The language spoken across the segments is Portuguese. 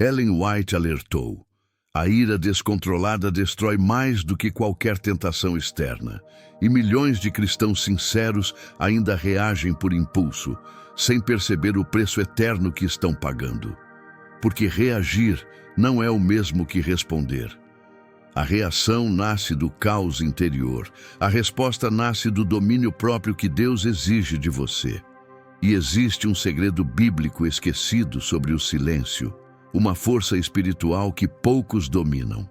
Ellen White alertou: a ira descontrolada destrói mais do que qualquer tentação externa, e milhões de cristãos sinceros ainda reagem por impulso, sem perceber o preço eterno que estão pagando. Porque reagir não é o mesmo que responder. A reação nasce do caos interior, a resposta nasce do domínio próprio que Deus exige de você. E existe um segredo bíblico esquecido sobre o silêncio, uma força espiritual que poucos dominam.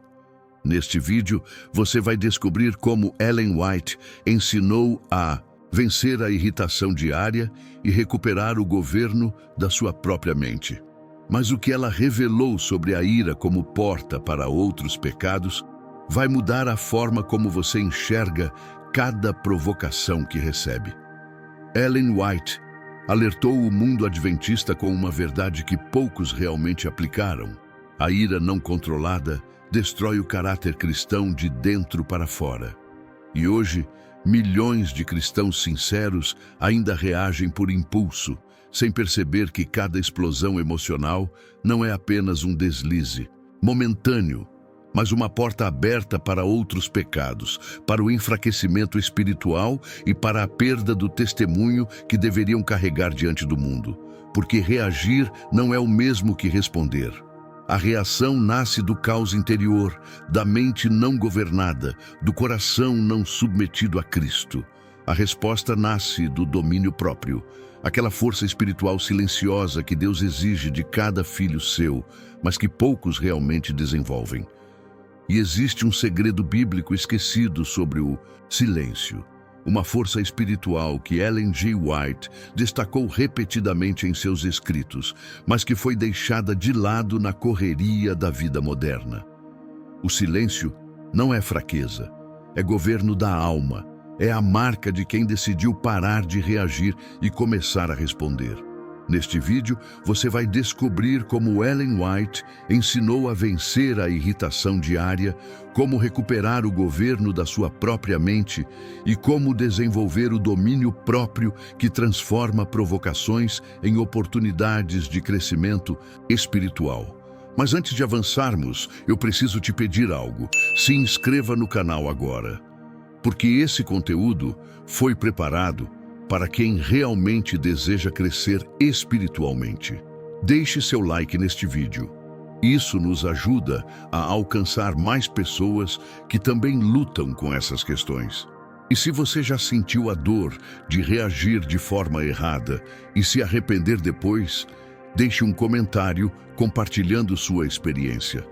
Neste vídeo, você vai descobrir como Ellen White ensinou a vencer a irritação diária e recuperar o governo da sua própria mente. Mas o que ela revelou sobre a ira como porta para outros pecados vai mudar a forma como você enxerga cada provocação que recebe. Ellen White alertou o mundo adventista com uma verdade que poucos realmente aplicaram. A ira não controlada destrói o caráter cristão de dentro para fora. E hoje, milhões de cristãos sinceros ainda reagem por impulso, sem perceber que cada explosão emocional não é apenas um deslize momentâneo, mas uma porta aberta para outros pecados, para o enfraquecimento espiritual e para a perda do testemunho que deveriam carregar diante do mundo. Porque reagir não é o mesmo que responder. A reação nasce do caos interior, da mente não governada, do coração não submetido a Cristo. A resposta nasce do domínio próprio, aquela força espiritual silenciosa que Deus exige de cada filho seu, mas que poucos realmente desenvolvem. E existe um segredo bíblico esquecido sobre o silêncio, uma força espiritual que Ellen G. White destacou repetidamente em seus escritos, mas que foi deixada de lado na correria da vida moderna. O silêncio não é fraqueza, é governo da alma, é a marca de quem decidiu parar de reagir e começar a responder. Neste vídeo, você vai descobrir como Ellen White ensinou a vencer a irritação diária, como recuperar o governo da sua própria mente e como desenvolver o domínio próprio que transforma provocações em oportunidades de crescimento espiritual. Mas antes de avançarmos, eu preciso te pedir algo. Se inscreva no canal agora, porque esse conteúdo foi preparado para quem realmente deseja crescer espiritualmente. Deixe seu like neste vídeo. Isso nos ajuda a alcançar mais pessoas que também lutam com essas questões. E se você já sentiu a dor de reagir de forma errada e se arrepender depois, deixe um comentário compartilhando sua experiência.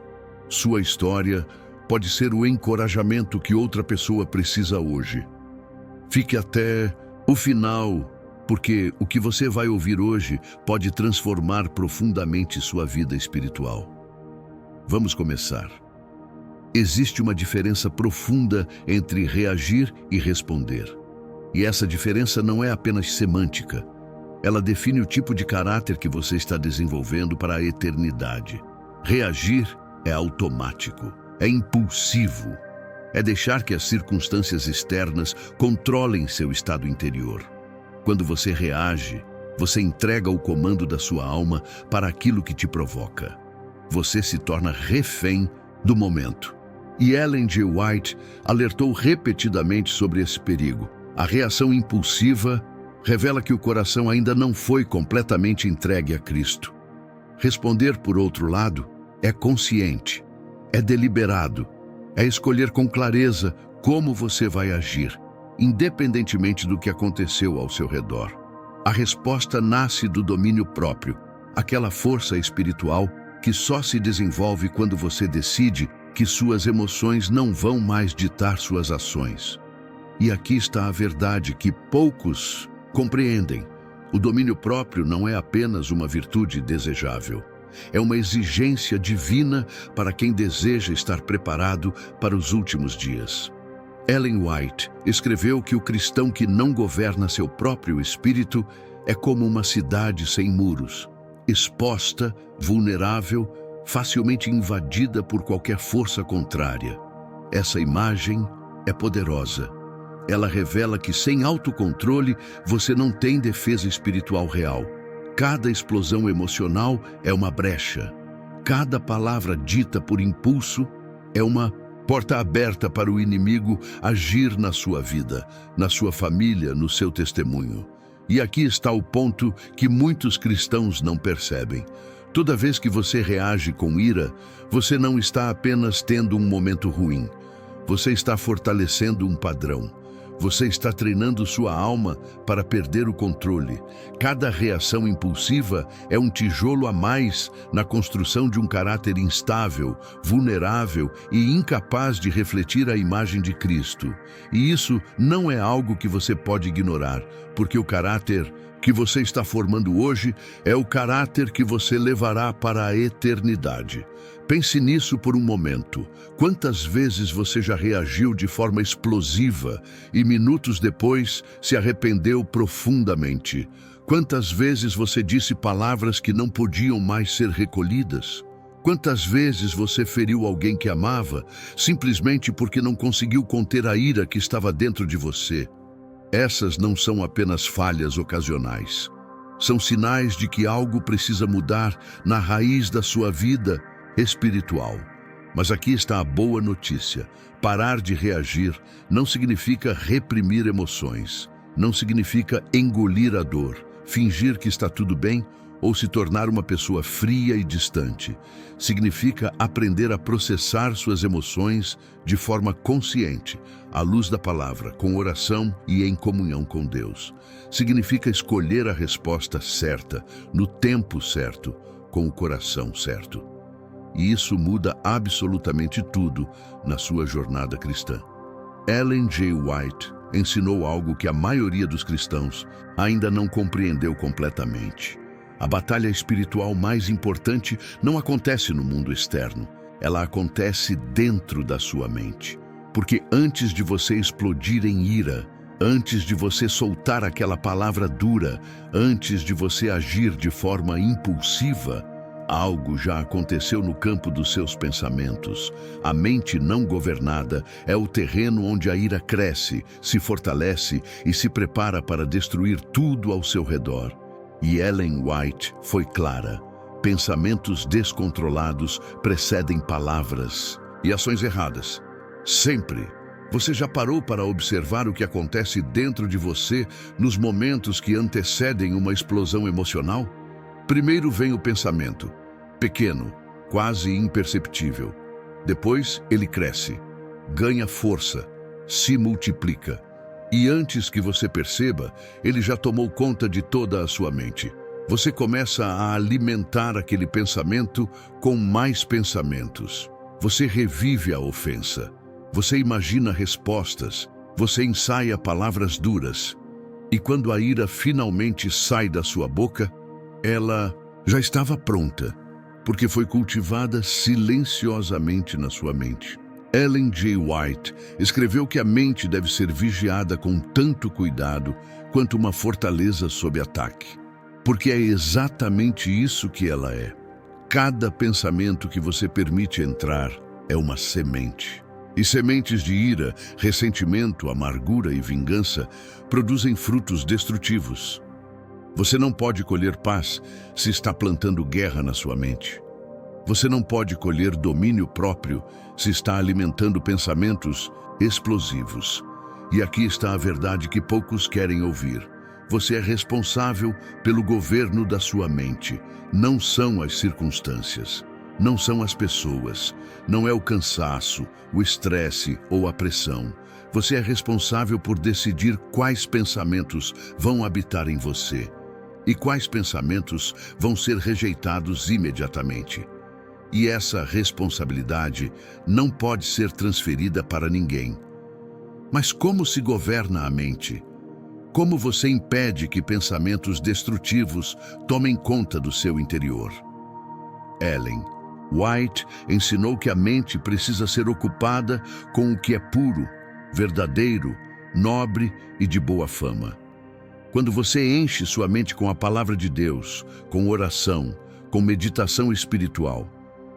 Sua história pode ser o encorajamento que outra pessoa precisa hoje. Fique até o final, porque o que você vai ouvir hoje pode transformar profundamente sua vida espiritual. Vamos começar. Existe uma diferença profunda entre reagir e responder. E essa diferença não é apenas semântica. Ela define o tipo de caráter que você está desenvolvendo para a eternidade. Reagir é automático, é impulsivo. É deixar que as circunstâncias externas controlem seu estado interior. Quando você reage, você entrega o comando da sua alma para aquilo que te provoca. Você se torna refém do momento. E Ellen G. White alertou repetidamente sobre esse perigo. A reação impulsiva revela que o coração ainda não foi completamente entregue a Cristo. Responder, por outro lado, é consciente, é deliberado. É escolher com clareza como você vai agir, independentemente do que aconteceu ao seu redor. A resposta nasce do domínio próprio, aquela força espiritual que só se desenvolve quando você decide que suas emoções não vão mais ditar suas ações. E aqui está a verdade que poucos compreendem. O domínio próprio não é apenas uma virtude desejável. É uma exigência divina para quem deseja estar preparado para os últimos dias. Ellen White escreveu que o cristão que não governa seu próprio espírito é como uma cidade sem muros, exposta, vulnerável, facilmente invadida por qualquer força contrária. Essa imagem é poderosa. Ela revela que sem autocontrole você não tem defesa espiritual real. Cada explosão emocional é uma brecha. Cada palavra dita por impulso é uma porta aberta para o inimigo agir na sua vida, na sua família, no seu testemunho. E aqui está o ponto que muitos cristãos não percebem. Toda vez que você reage com ira, você não está apenas tendo um momento ruim. Você está fortalecendo um padrão. Você está treinando sua alma para perder o controle. Cada reação impulsiva é um tijolo a mais na construção de um caráter instável, vulnerável e incapaz de refletir a imagem de Cristo. E isso não é algo que você pode ignorar, porque o caráter que você está formando hoje é o caráter que você levará para a eternidade. Pense nisso por um momento. Quantas vezes você já reagiu de forma explosiva e minutos depois se arrependeu profundamente? Quantas vezes você disse palavras que não podiam mais ser recolhidas? Quantas vezes você feriu alguém que amava simplesmente porque não conseguiu conter a ira que estava dentro de você? Essas não são apenas falhas ocasionais. São sinais de que algo precisa mudar na raiz da sua vida espiritual. Mas aqui está a boa notícia. Parar de reagir não significa reprimir emoções. Não significa engolir a dor, fingir que está tudo bem ou se tornar uma pessoa fria e distante. Significa aprender a processar suas emoções de forma consciente, à luz da palavra, com oração e em comunhão com Deus. Significa escolher a resposta certa, no tempo certo, com o coração certo. E isso muda absolutamente tudo na sua jornada cristã. Ellen G. White ensinou algo que a maioria dos cristãos ainda não compreendeu completamente. A batalha espiritual mais importante não acontece no mundo externo, ela acontece dentro da sua mente. Porque antes de você explodir em ira, antes de você soltar aquela palavra dura, antes de você agir de forma impulsiva, algo já aconteceu no campo dos seus pensamentos. A mente não governada é o terreno onde a ira cresce, se fortalece e se prepara para destruir tudo ao seu redor. E Ellen White foi clara: pensamentos descontrolados precedem palavras e ações erradas. Sempre. Você já parou para observar o que acontece dentro de você nos momentos que antecedem uma explosão emocional? Primeiro vem o pensamento, pequeno, quase imperceptível. Depois ele cresce, ganha força, se multiplica. E antes que você perceba, ele já tomou conta de toda a sua mente. Você começa a alimentar aquele pensamento com mais pensamentos. Você revive a ofensa. Você imagina respostas. Você ensaia palavras duras. E quando a ira finalmente sai da sua boca, ela já estava pronta, porque foi cultivada silenciosamente na sua mente. Ellen G. White escreveu que a mente deve ser vigiada com tanto cuidado quanto uma fortaleza sob ataque. Porque é exatamente isso que ela é. Cada pensamento que você permite entrar é uma semente. E sementes de ira, ressentimento, amargura e vingança produzem frutos destrutivos. Você não pode colher paz se está plantando guerra na sua mente. Você não pode colher domínio próprio se está alimentando pensamentos explosivos. E aqui está a verdade que poucos querem ouvir. Você é responsável pelo governo da sua mente. Não são as circunstâncias, não são as pessoas, não é o cansaço, o estresse ou a pressão. Você é responsável por decidir quais pensamentos vão habitar em você e quais pensamentos vão ser rejeitados imediatamente. E essa responsabilidade não pode ser transferida para ninguém. Mas como se governa a mente? Como você impede que pensamentos destrutivos tomem conta do seu interior? Ellen White ensinou que a mente precisa ser ocupada com o que é puro, verdadeiro, nobre e de boa fama. Quando você enche sua mente com a palavra de Deus, com oração, com meditação espiritual,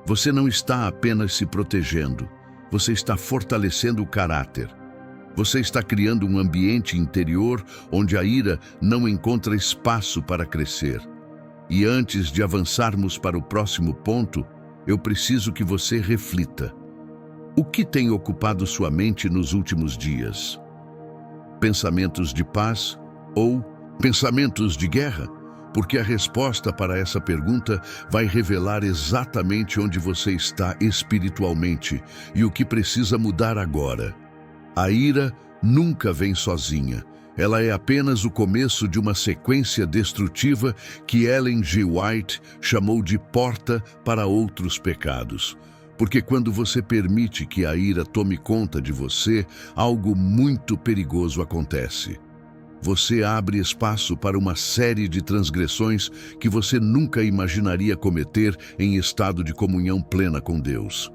você não está apenas se protegendo, você está fortalecendo o caráter. Você está criando um ambiente interior onde a ira não encontra espaço para crescer. E antes de avançarmos para o próximo ponto, eu preciso que você reflita. O que tem ocupado sua mente nos últimos dias? Pensamentos de paz ou pensamentos de guerra? Porque a resposta para essa pergunta vai revelar exatamente onde você está espiritualmente e o que precisa mudar agora. A ira nunca vem sozinha. Ela é apenas o começo de uma sequência destrutiva que Ellen G. White chamou de porta para outros pecados. Porque quando você permite que a ira tome conta de você, algo muito perigoso acontece. Você abre espaço para uma série de transgressões que você nunca imaginaria cometer em estado de comunhão plena com Deus.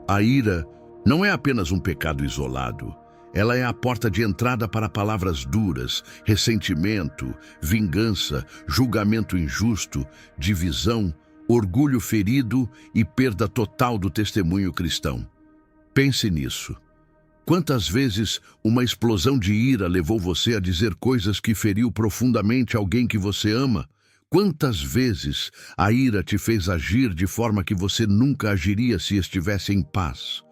A ira não é apenas um pecado isolado. Ela é a porta de entrada para palavras duras, ressentimento, vingança, julgamento injusto, divisão, orgulho ferido e perda total do testemunho cristão. Pense nisso. Quantas vezes uma explosão de ira levou você a dizer coisas que feriu profundamente alguém que você ama? Quantas vezes a ira te fez agir de forma que você nunca agiria se estivesse em paz?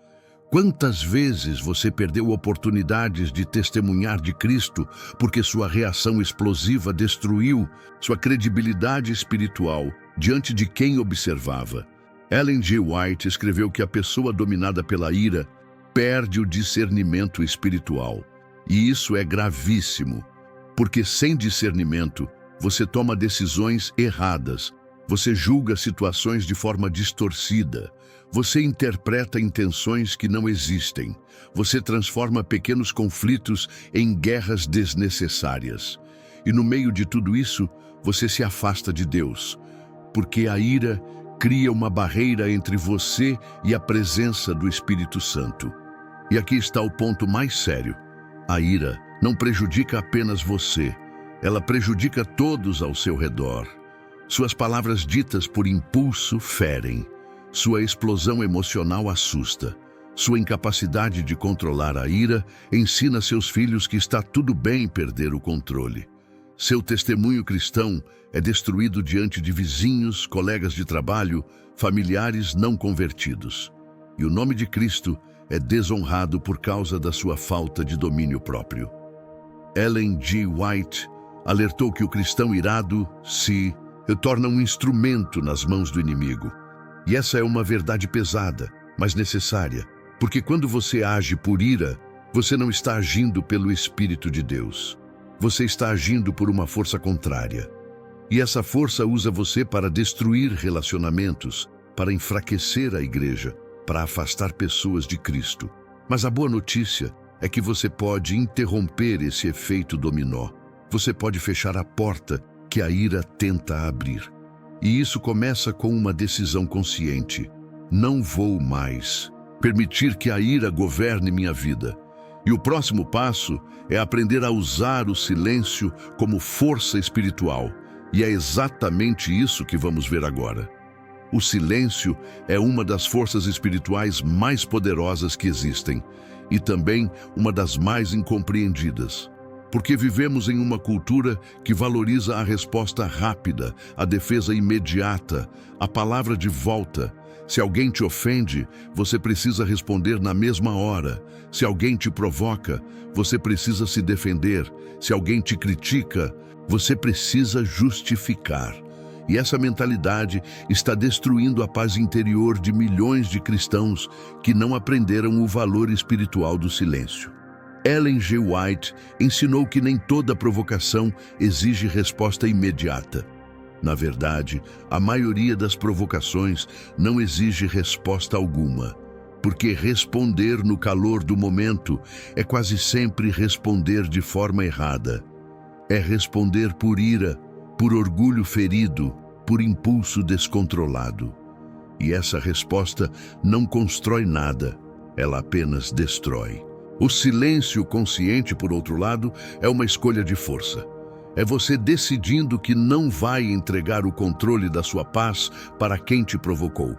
Quantas vezes você perdeu oportunidades de testemunhar de Cristo porque sua reação explosiva destruiu sua credibilidade espiritual diante de quem observava? Ellen G. White escreveu que a pessoa dominada pela ira perde o discernimento espiritual. E isso é gravíssimo, porque sem discernimento você toma decisões erradas, você julga situações de forma distorcida, você interpreta intenções que não existem, você transforma pequenos conflitos em guerras desnecessárias. E no meio de tudo isso, você se afasta de Deus, porque a ira cria uma barreira entre você e a presença do Espírito Santo. E aqui está o ponto mais sério. A ira não prejudica apenas você, ela prejudica todos ao seu redor. Suas palavras ditas por impulso ferem. Sua explosão emocional assusta. Sua incapacidade de controlar a ira ensina seus filhos que está tudo bem perder o controle. Seu testemunho cristão é destruído diante de vizinhos, colegas de trabalho, familiares não convertidos. E o nome de Cristo é desonrado por causa da sua falta de domínio próprio. Ellen G. White alertou que o cristão irado se torna um instrumento nas mãos do inimigo. E essa é uma verdade pesada, mas necessária, porque quando você age por ira, você não está agindo pelo Espírito de Deus. Você está agindo por uma força contrária. E essa força usa você para destruir relacionamentos, para enfraquecer a igreja, para afastar pessoas de Cristo. Mas a boa notícia é que você pode interromper esse efeito dominó. Você pode fechar a porta que a ira tenta abrir. E isso começa com uma decisão consciente. Não vou mais permitir que a ira governe minha vida. E o próximo passo é aprender a usar o silêncio como força espiritual. E é exatamente isso que vamos ver agora. O silêncio é uma das forças espirituais mais poderosas que existem e também uma das mais incompreendidas. Porque vivemos em uma cultura que valoriza a resposta rápida, a defesa imediata, a palavra de volta. Se alguém te ofende, você precisa responder na mesma hora. Se alguém te provoca, você precisa se defender. Se alguém te critica, você precisa justificar. E essa mentalidade está destruindo a paz interior de milhões de cristãos que não aprenderam o valor espiritual do silêncio. Ellen G. White ensinou que nem toda provocação exige resposta imediata. Na verdade, a maioria das provocações não exige resposta alguma, porque responder no calor do momento é quase sempre responder de forma errada. É responder por ira, por orgulho ferido, por impulso descontrolado. E essa resposta não constrói nada, ela apenas destrói. O silêncio consciente, por outro lado, é uma escolha de força. É você decidindo que não vai entregar o controle da sua paz para quem te provocou.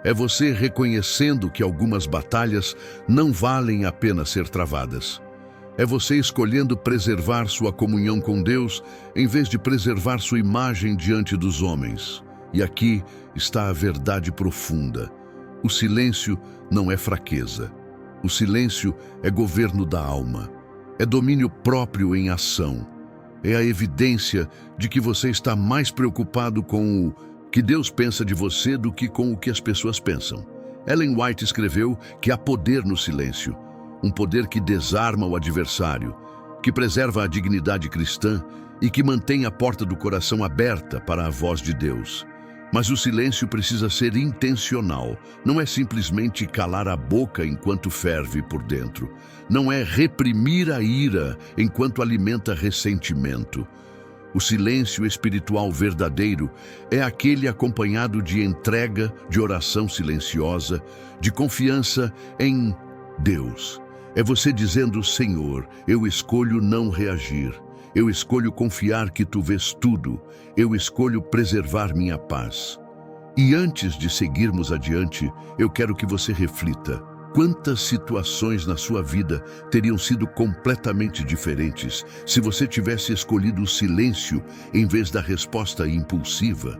É você reconhecendo que algumas batalhas não valem a pena ser travadas. É você escolhendo preservar sua comunhão com Deus em vez de preservar sua imagem diante dos homens. E aqui está a verdade profunda. O silêncio não é fraqueza. O silêncio é governo da alma. É domínio próprio em ação. É a evidência de que você está mais preocupado com o que Deus pensa de você do que com o que as pessoas pensam. Ellen White escreveu que há poder no silêncio, um poder que desarma o adversário, que preserva a dignidade cristã e que mantém a porta do coração aberta para a voz de Deus. Mas o silêncio precisa ser intencional. Não é simplesmente calar a boca enquanto ferve por dentro. Não é reprimir a ira enquanto alimenta ressentimento. O silêncio espiritual verdadeiro é aquele acompanhado de entrega, de oração silenciosa, de confiança em Deus. É você dizendo: Senhor, eu escolho não reagir. Eu escolho confiar que Tu vês tudo. Eu escolho preservar minha paz. E antes de seguirmos adiante, eu quero que você reflita. Quantas situações na sua vida teriam sido completamente diferentes se você tivesse escolhido o silêncio em vez da resposta impulsiva?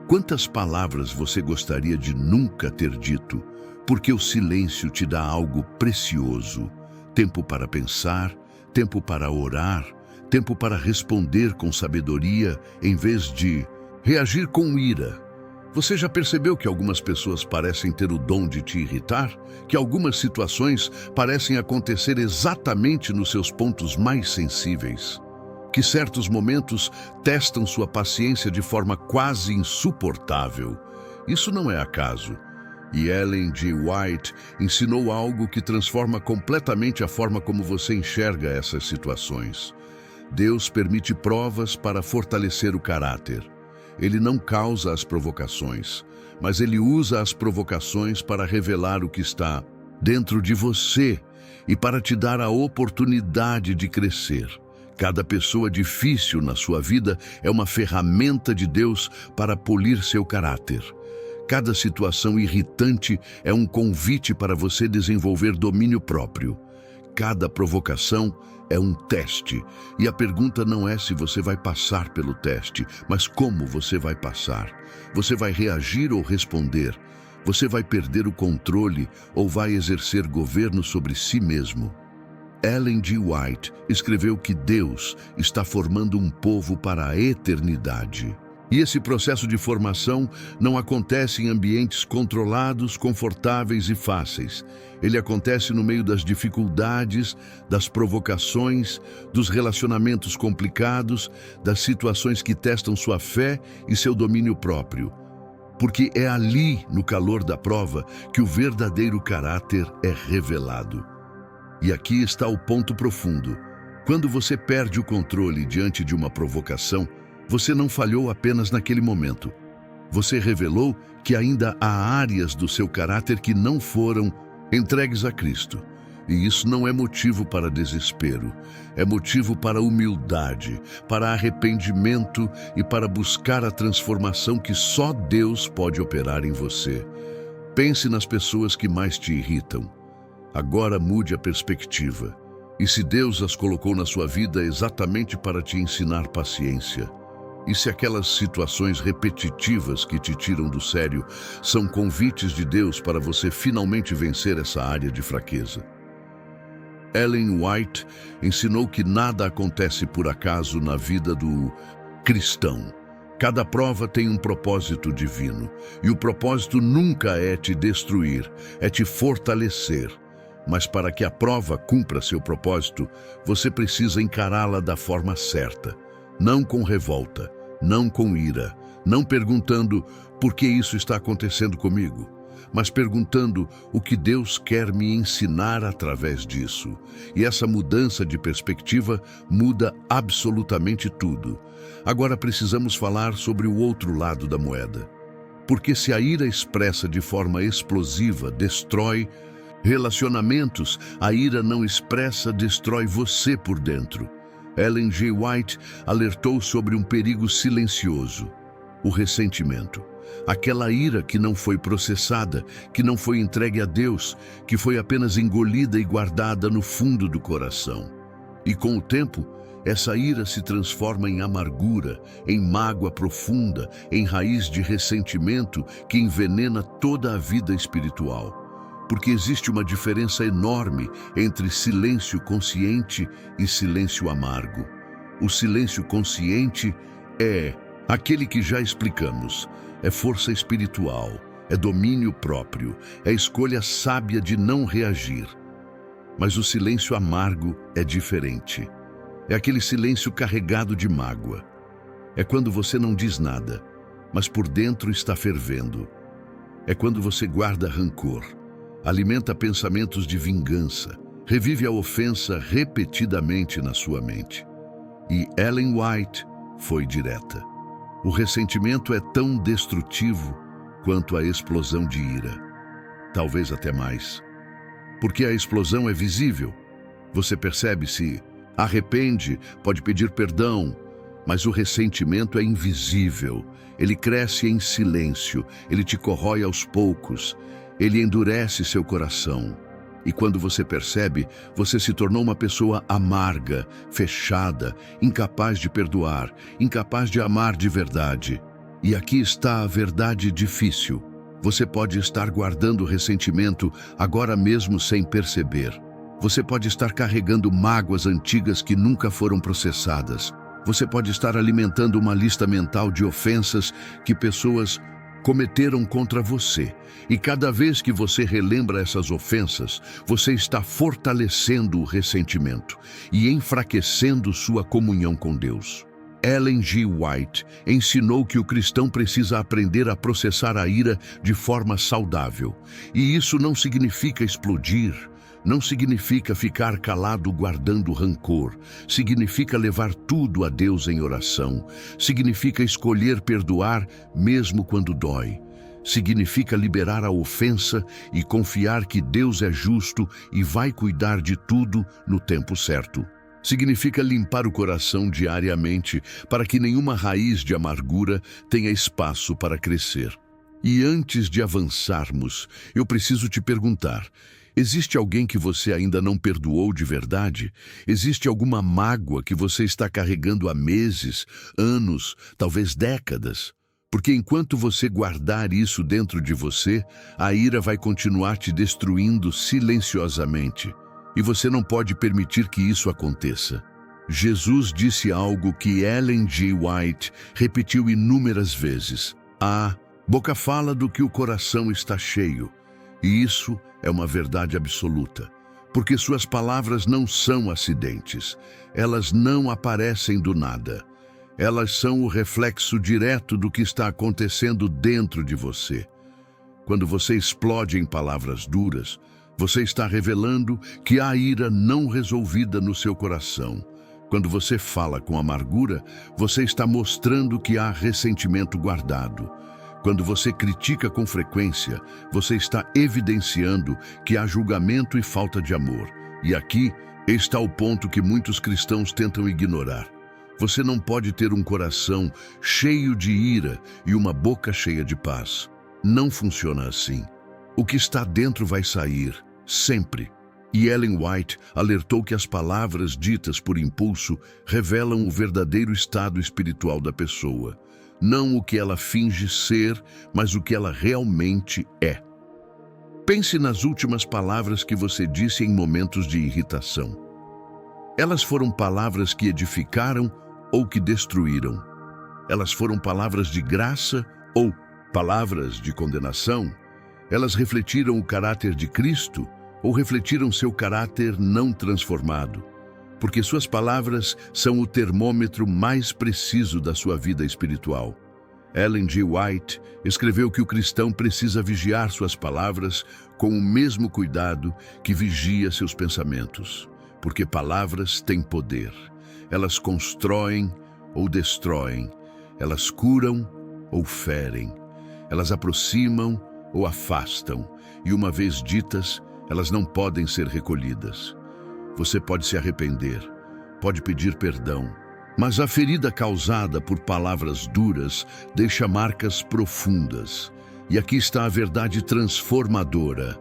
Quantas palavras você gostaria de nunca ter dito? Porque o silêncio te dá algo precioso. Tempo para pensar, tempo para orar, tempo para responder com sabedoria em vez de reagir com ira. Você já percebeu que algumas pessoas parecem ter o dom de te irritar? Que algumas situações parecem acontecer exatamente nos seus pontos mais sensíveis? Que certos momentos testam sua paciência de forma quase insuportável? Isso não é acaso. E Ellen G. White ensinou algo que transforma completamente a forma como você enxerga essas situações. Deus permite provas para fortalecer o caráter. Ele não causa as provocações, mas Ele usa as provocações para revelar o que está dentro de você e para te dar a oportunidade de crescer. Cada pessoa difícil na sua vida é uma ferramenta de Deus para polir seu caráter. Cada situação irritante é um convite para você desenvolver domínio próprio. Cada provocação é um teste, e a pergunta não é se você vai passar pelo teste, mas como você vai passar. Você vai reagir ou responder? Você vai perder o controle ou vai exercer governo sobre si mesmo? Ellen G. White escreveu que Deus está formando um povo para a eternidade. E esse processo de formação não acontece em ambientes controlados, confortáveis e fáceis. Ele acontece no meio das dificuldades, das provocações, dos relacionamentos complicados, das situações que testam sua fé e seu domínio próprio. Porque é ali, no calor da prova, que o verdadeiro caráter é revelado. E aqui está o ponto profundo. Quando você perde o controle diante de uma provocação, você não falhou apenas naquele momento. Você revelou que ainda há áreas do seu caráter que não foram entregues a Cristo. E isso não é motivo para desespero. É motivo para humildade, para arrependimento e para buscar a transformação que só Deus pode operar em você. Pense nas pessoas que mais te irritam. Agora mude a perspectiva. E se Deus as colocou na sua vida exatamente para te ensinar paciência? E se aquelas situações repetitivas que te tiram do sério são convites de Deus para você finalmente vencer essa área de fraqueza? Ellen White ensinou que nada acontece por acaso na vida do cristão. Cada prova tem um propósito divino, e o propósito nunca é te destruir, é te fortalecer. Mas para que a prova cumpra seu propósito, você precisa encará-la da forma certa. Não com revolta, não com ira, não perguntando por que isso está acontecendo comigo, mas perguntando o que Deus quer me ensinar através disso. E essa mudança de perspectiva muda absolutamente tudo. Agora precisamos falar sobre o outro lado da moeda. Porque se a ira expressa de forma explosiva destrói relacionamentos, a ira não expressa destrói você por dentro. Ellen G. White alertou sobre um perigo silencioso: o ressentimento. Aquela ira que não foi processada, que não foi entregue a Deus, que foi apenas engolida e guardada no fundo do coração. E com o tempo, essa ira se transforma em amargura, em mágoa profunda, em raiz de ressentimento que envenena toda a vida espiritual. Porque existe uma diferença enorme entre silêncio consciente e silêncio amargo. O silêncio consciente é aquele que já explicamos, é força espiritual, é domínio próprio, é escolha sábia de não reagir. Mas o silêncio amargo é diferente. É aquele silêncio carregado de mágoa. É quando você não diz nada, mas por dentro está fervendo. É quando você guarda rancor, alimenta pensamentos de vingança, revive a ofensa repetidamente na sua mente. E Ellen White foi direta. O ressentimento é tão destrutivo quanto a explosão de ira. Talvez até mais. Porque a explosão é visível. Você percebe-se, arrepende, pode pedir perdão, mas o ressentimento é invisível. Ele cresce em silêncio, ele te corrói aos poucos, ele endurece seu coração. E quando você percebe, você se tornou uma pessoa amarga, fechada, incapaz de perdoar, incapaz de amar de verdade. E aqui está a verdade difícil. Você pode estar guardando ressentimento agora mesmo sem perceber. Você pode estar carregando mágoas antigas que nunca foram processadas. Você pode estar alimentando uma lista mental de ofensas que pessoas cometeram contra você. E cada vez que você relembra essas ofensas, você está fortalecendo o ressentimento e enfraquecendo sua comunhão com Deus. Ellen G. White ensinou que o cristão precisa aprender a processar a ira de forma saudável. E isso não significa explodir, não significa ficar calado guardando rancor, significa levar tudo a Deus em oração, significa escolher perdoar mesmo quando dói, significa liberar a ofensa e confiar que Deus é justo e vai cuidar de tudo no tempo certo. Significa limpar o coração diariamente para que nenhuma raiz de amargura tenha espaço para crescer. E antes de avançarmos, eu preciso te perguntar: existe alguém que você ainda não perdoou de verdade? Existe alguma mágoa que você está carregando há meses, anos, talvez décadas? Porque enquanto você guardar isso dentro de você, a ira vai continuar te destruindo silenciosamente. E você não pode permitir que isso aconteça. Jesus disse algo que Ellen G. White repetiu inúmeras vezes. A boca fala do que o coração está cheio. E isso é uma verdade absoluta. Porque suas palavras não são acidentes. Elas não aparecem do nada. Elas são o reflexo direto do que está acontecendo dentro de você. Quando você explode em palavras duras, você está revelando que há ira não resolvida no seu coração. Quando você fala com amargura, você está mostrando que há ressentimento guardado. Quando você critica com frequência, você está evidenciando que há julgamento e falta de amor. E aqui está o ponto que muitos cristãos tentam ignorar. Você não pode ter um coração cheio de ira e uma boca cheia de paz. Não funciona assim. O que está dentro vai sair, sempre. E Ellen White alertou que as palavras ditas por impulso revelam o verdadeiro estado espiritual da pessoa. Não o que ela finge ser, mas o que ela realmente é. Pense nas últimas palavras que você disse em momentos de irritação. Elas foram palavras que edificaram ou que destruíram. Elas foram palavras de graça ou palavras de condenação. Elas refletiram o caráter de Cristo ou refletiram seu caráter não transformado. Porque suas palavras são o termômetro mais preciso da sua vida espiritual. Ellen G. White escreveu que o cristão precisa vigiar suas palavras com o mesmo cuidado que vigia seus pensamentos. Porque palavras têm poder. Elas constroem ou destroem. Elas curam ou ferem. Elas aproximam ou afastam. E uma vez ditas, elas não podem ser recolhidas. Você pode se arrepender, pode pedir perdão, mas a ferida causada por palavras duras deixa marcas profundas. E aqui está a verdade transformadora.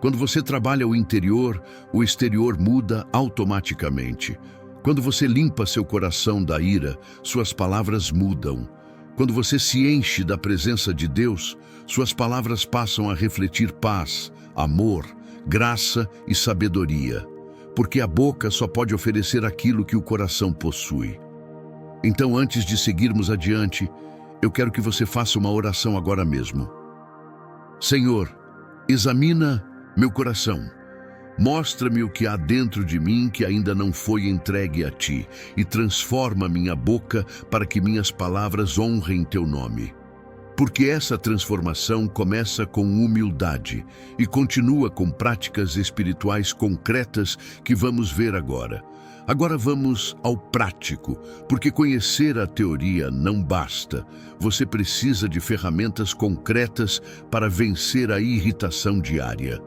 Quando você trabalha o interior, o exterior muda automaticamente. Quando você limpa seu coração da ira, suas palavras mudam. Quando você se enche da presença de Deus, suas palavras passam a refletir paz, amor, graça e sabedoria, porque a boca só pode oferecer aquilo que o coração possui. Então, antes de seguirmos adiante, eu quero que você faça uma oração agora mesmo. Senhor, examina meu coração. Mostra-me o que há dentro de mim que ainda não foi entregue a Ti e transforma minha boca para que minhas palavras honrem Teu nome. Porque essa transformação começa com humildade e continua com práticas espirituais concretas que vamos ver agora. Agora vamos ao prático, porque conhecer a teoria não basta. Você precisa de ferramentas concretas para vencer a irritação diária.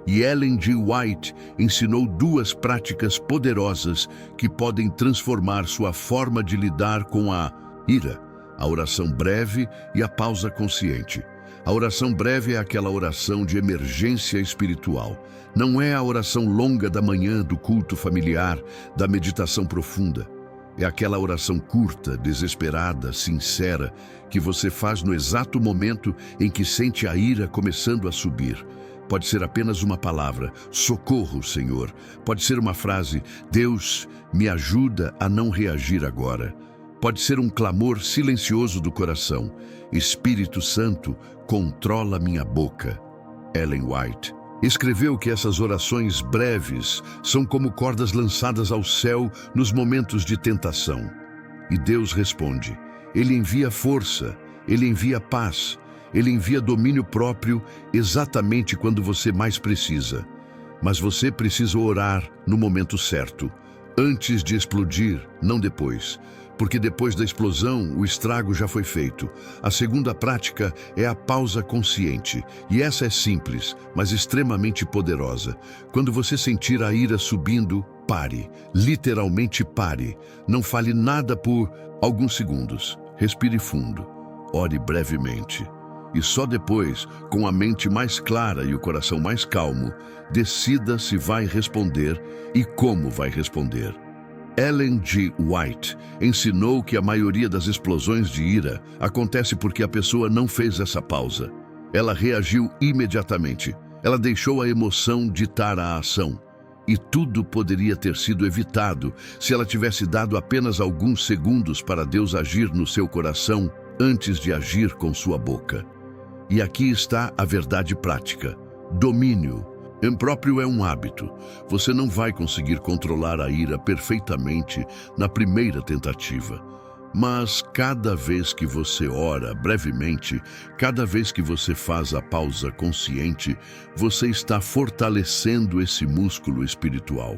E Ellen G. White ensinou duas práticas poderosas que podem transformar sua forma de lidar com a ira: a oração breve e a pausa consciente. A oração breve é aquela oração de emergência espiritual. Não é a oração longa da manhã, do culto familiar, da meditação profunda. É aquela oração curta, desesperada, sincera, que você faz no exato momento em que sente a ira começando a subir. Pode ser apenas uma palavra, socorro, Senhor. Pode ser uma frase, Deus, me ajuda a não reagir agora. Pode ser um clamor silencioso do coração, Espírito Santo, controla minha boca. Ellen White escreveu que essas orações breves são como cordas lançadas ao céu nos momentos de tentação. E Deus responde. Ele envia força, Ele envia paz, Ele envia domínio próprio exatamente quando você mais precisa. Mas você precisa orar no momento certo, antes de explodir, não depois. Porque depois da explosão, o estrago já foi feito. A segunda prática é a pausa consciente. E essa é simples, mas extremamente poderosa. Quando você sentir a ira subindo, pare. Literalmente pare. Não fale nada por alguns segundos. Respire fundo. Ore brevemente. E só depois, com a mente mais clara e o coração mais calmo, decida se vai responder e como vai responder. Ellen G. White ensinou que a maioria das explosões de ira acontece porque a pessoa não fez essa pausa. Ela reagiu imediatamente. Ela deixou a emoção ditar a ação. E tudo poderia ter sido evitado se ela tivesse dado apenas alguns segundos para Deus agir no seu coração antes de agir com sua boca. E aqui está a verdade prática. Domínio próprio é um hábito. Você não vai conseguir controlar a ira perfeitamente na primeira tentativa. Mas cada vez que você ora brevemente, cada vez que você faz a pausa consciente, você está fortalecendo esse músculo espiritual.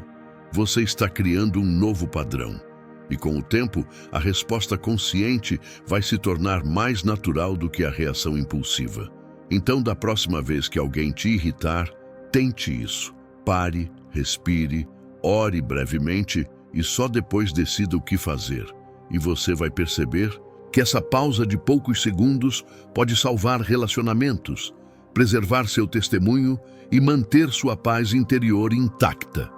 Você está criando um novo padrão. E com o tempo, a resposta consciente vai se tornar mais natural do que a reação impulsiva. Então, da próxima vez que alguém te irritar, tente isso. Pare, respire, ore brevemente e só depois decida o que fazer. E você vai perceber que essa pausa de poucos segundos pode salvar relacionamentos, preservar seu testemunho e manter sua paz interior intacta.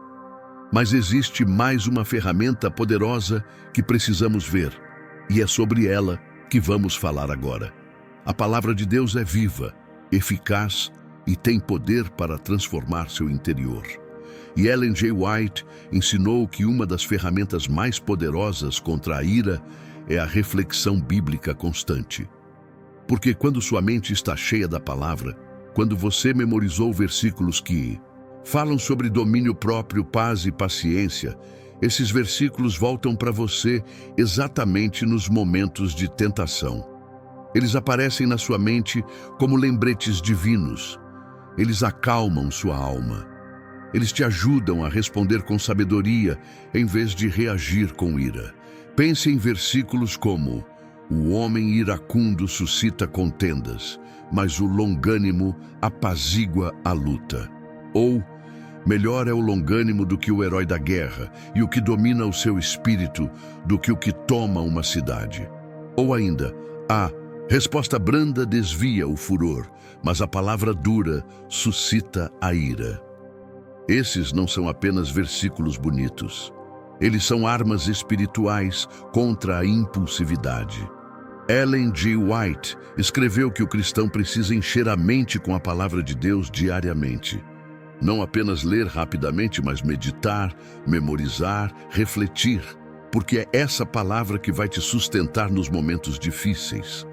Mas existe mais uma ferramenta poderosa que precisamos ver, e é sobre ela que vamos falar agora. A palavra de Deus é viva, eficaz e tem poder para transformar seu interior. E Ellen G. White ensinou que uma das ferramentas mais poderosas contra a ira é a reflexão bíblica constante. Porque quando sua mente está cheia da palavra, quando você memorizou versículos que falam sobre domínio próprio, paz e paciência, esses versículos voltam para você exatamente nos momentos de tentação. Eles aparecem na sua mente como lembretes divinos. Eles acalmam sua alma. Eles te ajudam a responder com sabedoria em vez de reagir com ira. Pense em versículos como: o homem iracundo suscita contendas, mas o longânimo apazigua a luta. Ou, melhor é o longânimo do que o herói da guerra, e o que domina o seu espírito do que o que toma uma cidade. Ou ainda, a resposta branda desvia o furor, mas a palavra dura suscita a ira. Esses não são apenas versículos bonitos. Eles são armas espirituais contra a impulsividade. Ellen G. White escreveu que o cristão precisa encher a mente com a palavra de Deus diariamente. Não apenas ler rapidamente, mas meditar, memorizar, refletir, porque é essa palavra que vai te sustentar nos momentos difíceis.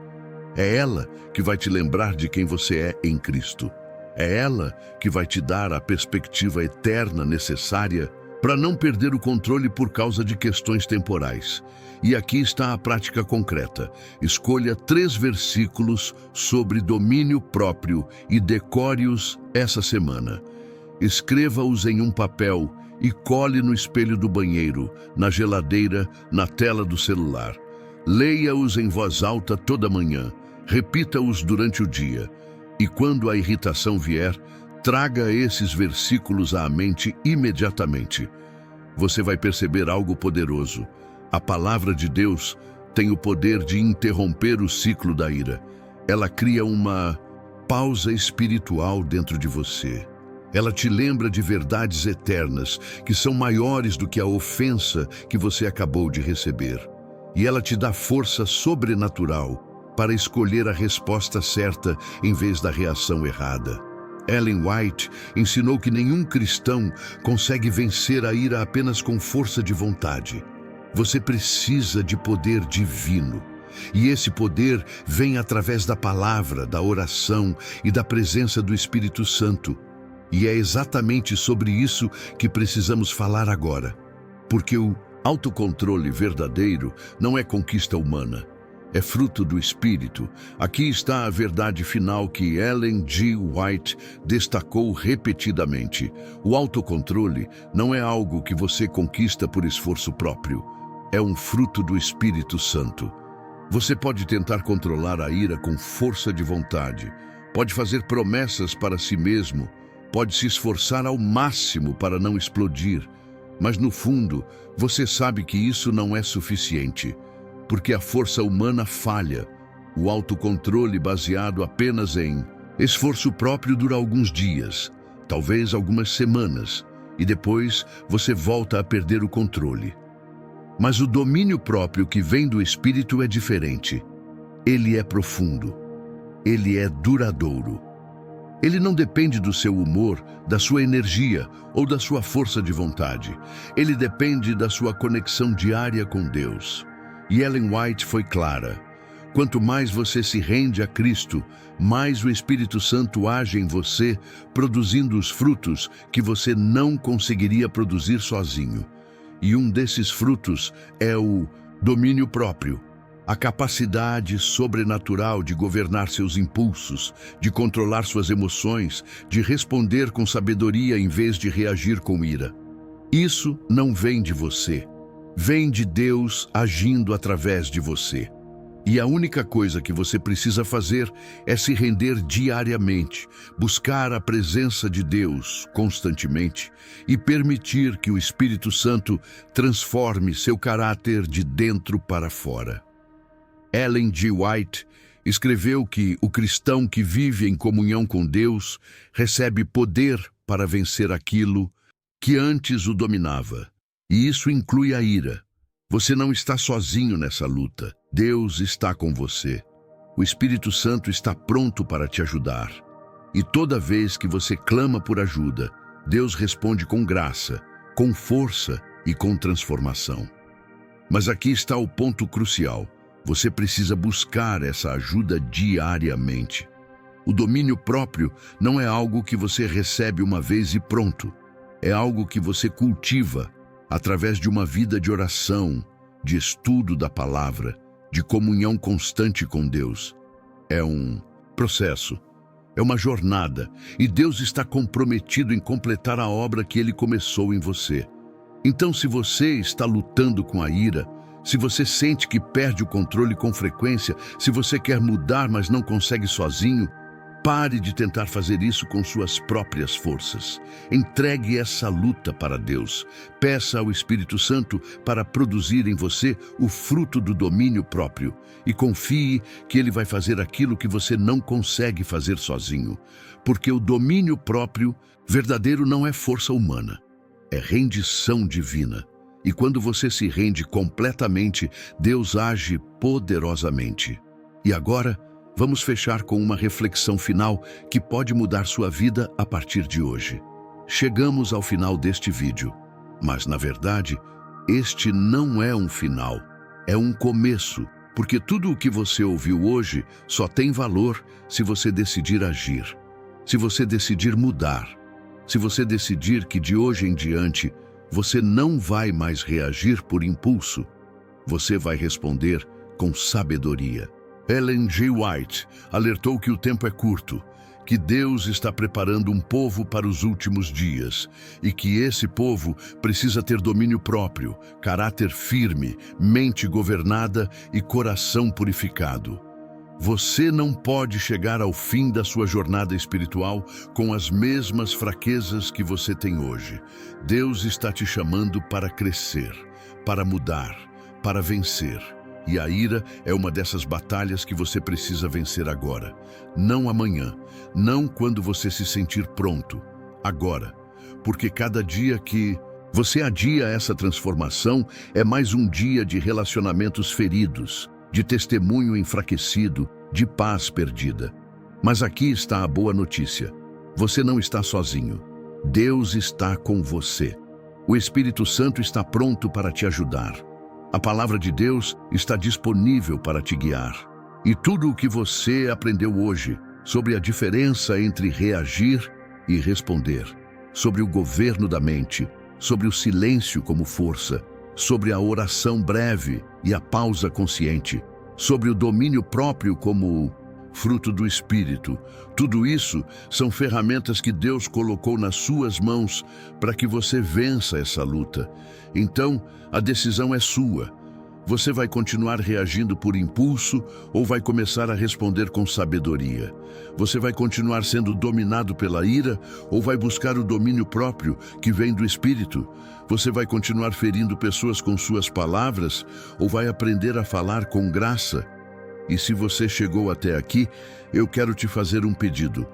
É ela que vai te lembrar de quem você é em Cristo. É ela que vai te dar a perspectiva eterna necessária para não perder o controle por causa de questões temporais. E aqui está a prática concreta. Escolha 3 versículos sobre domínio próprio e decore-os essa semana. Escreva-os em um papel e cole no espelho do banheiro, na geladeira, na tela do celular. Leia-os em voz alta toda manhã. Repita-os durante o dia. E quando a irritação vier, traga esses versículos à mente imediatamente. Você vai perceber algo poderoso. A palavra de Deus tem o poder de interromper o ciclo da ira. Ela cria uma pausa espiritual dentro de você. Ela te lembra de verdades eternas que são maiores do que a ofensa que você acabou de receber. E ela te dá força sobrenatural para escolher a resposta certa em vez da reação errada. Ellen White ensinou que nenhum cristão consegue vencer a ira apenas com força de vontade. Você precisa de poder divino. E esse poder vem através da palavra, da oração e da presença do Espírito Santo. E é exatamente sobre isso que precisamos falar agora. Porque o autocontrole verdadeiro não é conquista humana. É fruto do Espírito. Aqui está a verdade final que Ellen G. White destacou repetidamente. O autocontrole não é algo que você conquista por esforço próprio. É um fruto do Espírito Santo. Você pode tentar controlar a ira com força de vontade. Pode fazer promessas para si mesmo. Pode se esforçar ao máximo para não explodir. Mas no fundo, você sabe que isso não é suficiente. Porque a força humana falha. O autocontrole baseado apenas em esforço próprio dura alguns dias, talvez algumas semanas, e depois você volta a perder o controle. Mas o domínio próprio que vem do Espírito é diferente. Ele é profundo. Ele é duradouro. Ele não depende do seu humor, da sua energia ou da sua força de vontade. Ele depende da sua conexão diária com Deus. E Ellen White foi clara. Quanto mais você se rende a Cristo, mais o Espírito Santo age em você, produzindo os frutos que você não conseguiria produzir sozinho. E um desses frutos é o domínio próprio, a capacidade sobrenatural de governar seus impulsos, de controlar suas emoções, de responder com sabedoria em vez de reagir com ira. Isso não vem de você. Vem de Deus agindo através de você. E a única coisa que você precisa fazer é se render diariamente, buscar a presença de Deus constantemente e permitir que o Espírito Santo transforme seu caráter de dentro para fora. Ellen G. White escreveu que o cristão que vive em comunhão com Deus recebe poder para vencer aquilo que antes o dominava. E isso inclui a ira. Você não está sozinho nessa luta. Deus está com você. O Espírito Santo está pronto para te ajudar. E toda vez que você clama por ajuda, Deus responde com graça, com força e com transformação. Mas aqui está o ponto crucial. Você precisa buscar essa ajuda diariamente. O domínio próprio não é algo que você recebe uma vez e pronto. É algo que você cultiva através de uma vida de oração, de estudo da palavra, de comunhão constante com Deus. É um processo, é uma jornada, e Deus está comprometido em completar a obra que Ele começou em você. Então, se você está lutando com a ira, se você sente que perde o controle com frequência, se você quer mudar, mas não consegue sozinho, pare de tentar fazer isso com suas próprias forças. Entregue essa luta para Deus. Peça ao Espírito Santo para produzir em você o fruto do domínio próprio. E confie que Ele vai fazer aquilo que você não consegue fazer sozinho. Porque o domínio próprio verdadeiro não é força humana. É rendição divina. E quando você se rende completamente, Deus age poderosamente. E agora, vamos fechar com uma reflexão final que pode mudar sua vida a partir de hoje. Chegamos ao final deste vídeo, mas na verdade, este não é um final, é um começo, porque tudo o que você ouviu hoje só tem valor se você decidir agir, se você decidir mudar, se você decidir que de hoje em diante você não vai mais reagir por impulso, você vai responder com sabedoria. Ellen G. White alertou que o tempo é curto, que Deus está preparando um povo para os últimos dias e que esse povo precisa ter domínio próprio, caráter firme, mente governada e coração purificado. Você não pode chegar ao fim da sua jornada espiritual com as mesmas fraquezas que você tem hoje. Deus está te chamando para crescer, para mudar, para vencer. E a ira é uma dessas batalhas que você precisa vencer agora. Não amanhã, não quando você se sentir pronto. Agora. Porque cada dia que você adia essa transformação é mais um dia de relacionamentos feridos, de testemunho enfraquecido, de paz perdida. Mas aqui está a boa notícia. Você não está sozinho. Deus está com você. O Espírito Santo está pronto para te ajudar. A palavra de Deus está disponível para te guiar. E tudo o que você aprendeu hoje sobre a diferença entre reagir e responder, sobre o governo da mente, sobre o silêncio como força, sobre a oração breve e a pausa consciente, sobre o domínio próprio como fruto do Espírito. Tudo isso são ferramentas que Deus colocou nas suas mãos para que você vença essa luta. Então, a decisão é sua. Você vai continuar reagindo por impulso ou vai começar a responder com sabedoria? Você vai continuar sendo dominado pela ira ou vai buscar o domínio próprio que vem do Espírito? Você vai continuar ferindo pessoas com suas palavras ou vai aprender a falar com graça? E se você chegou até aqui, eu quero te fazer um pedido.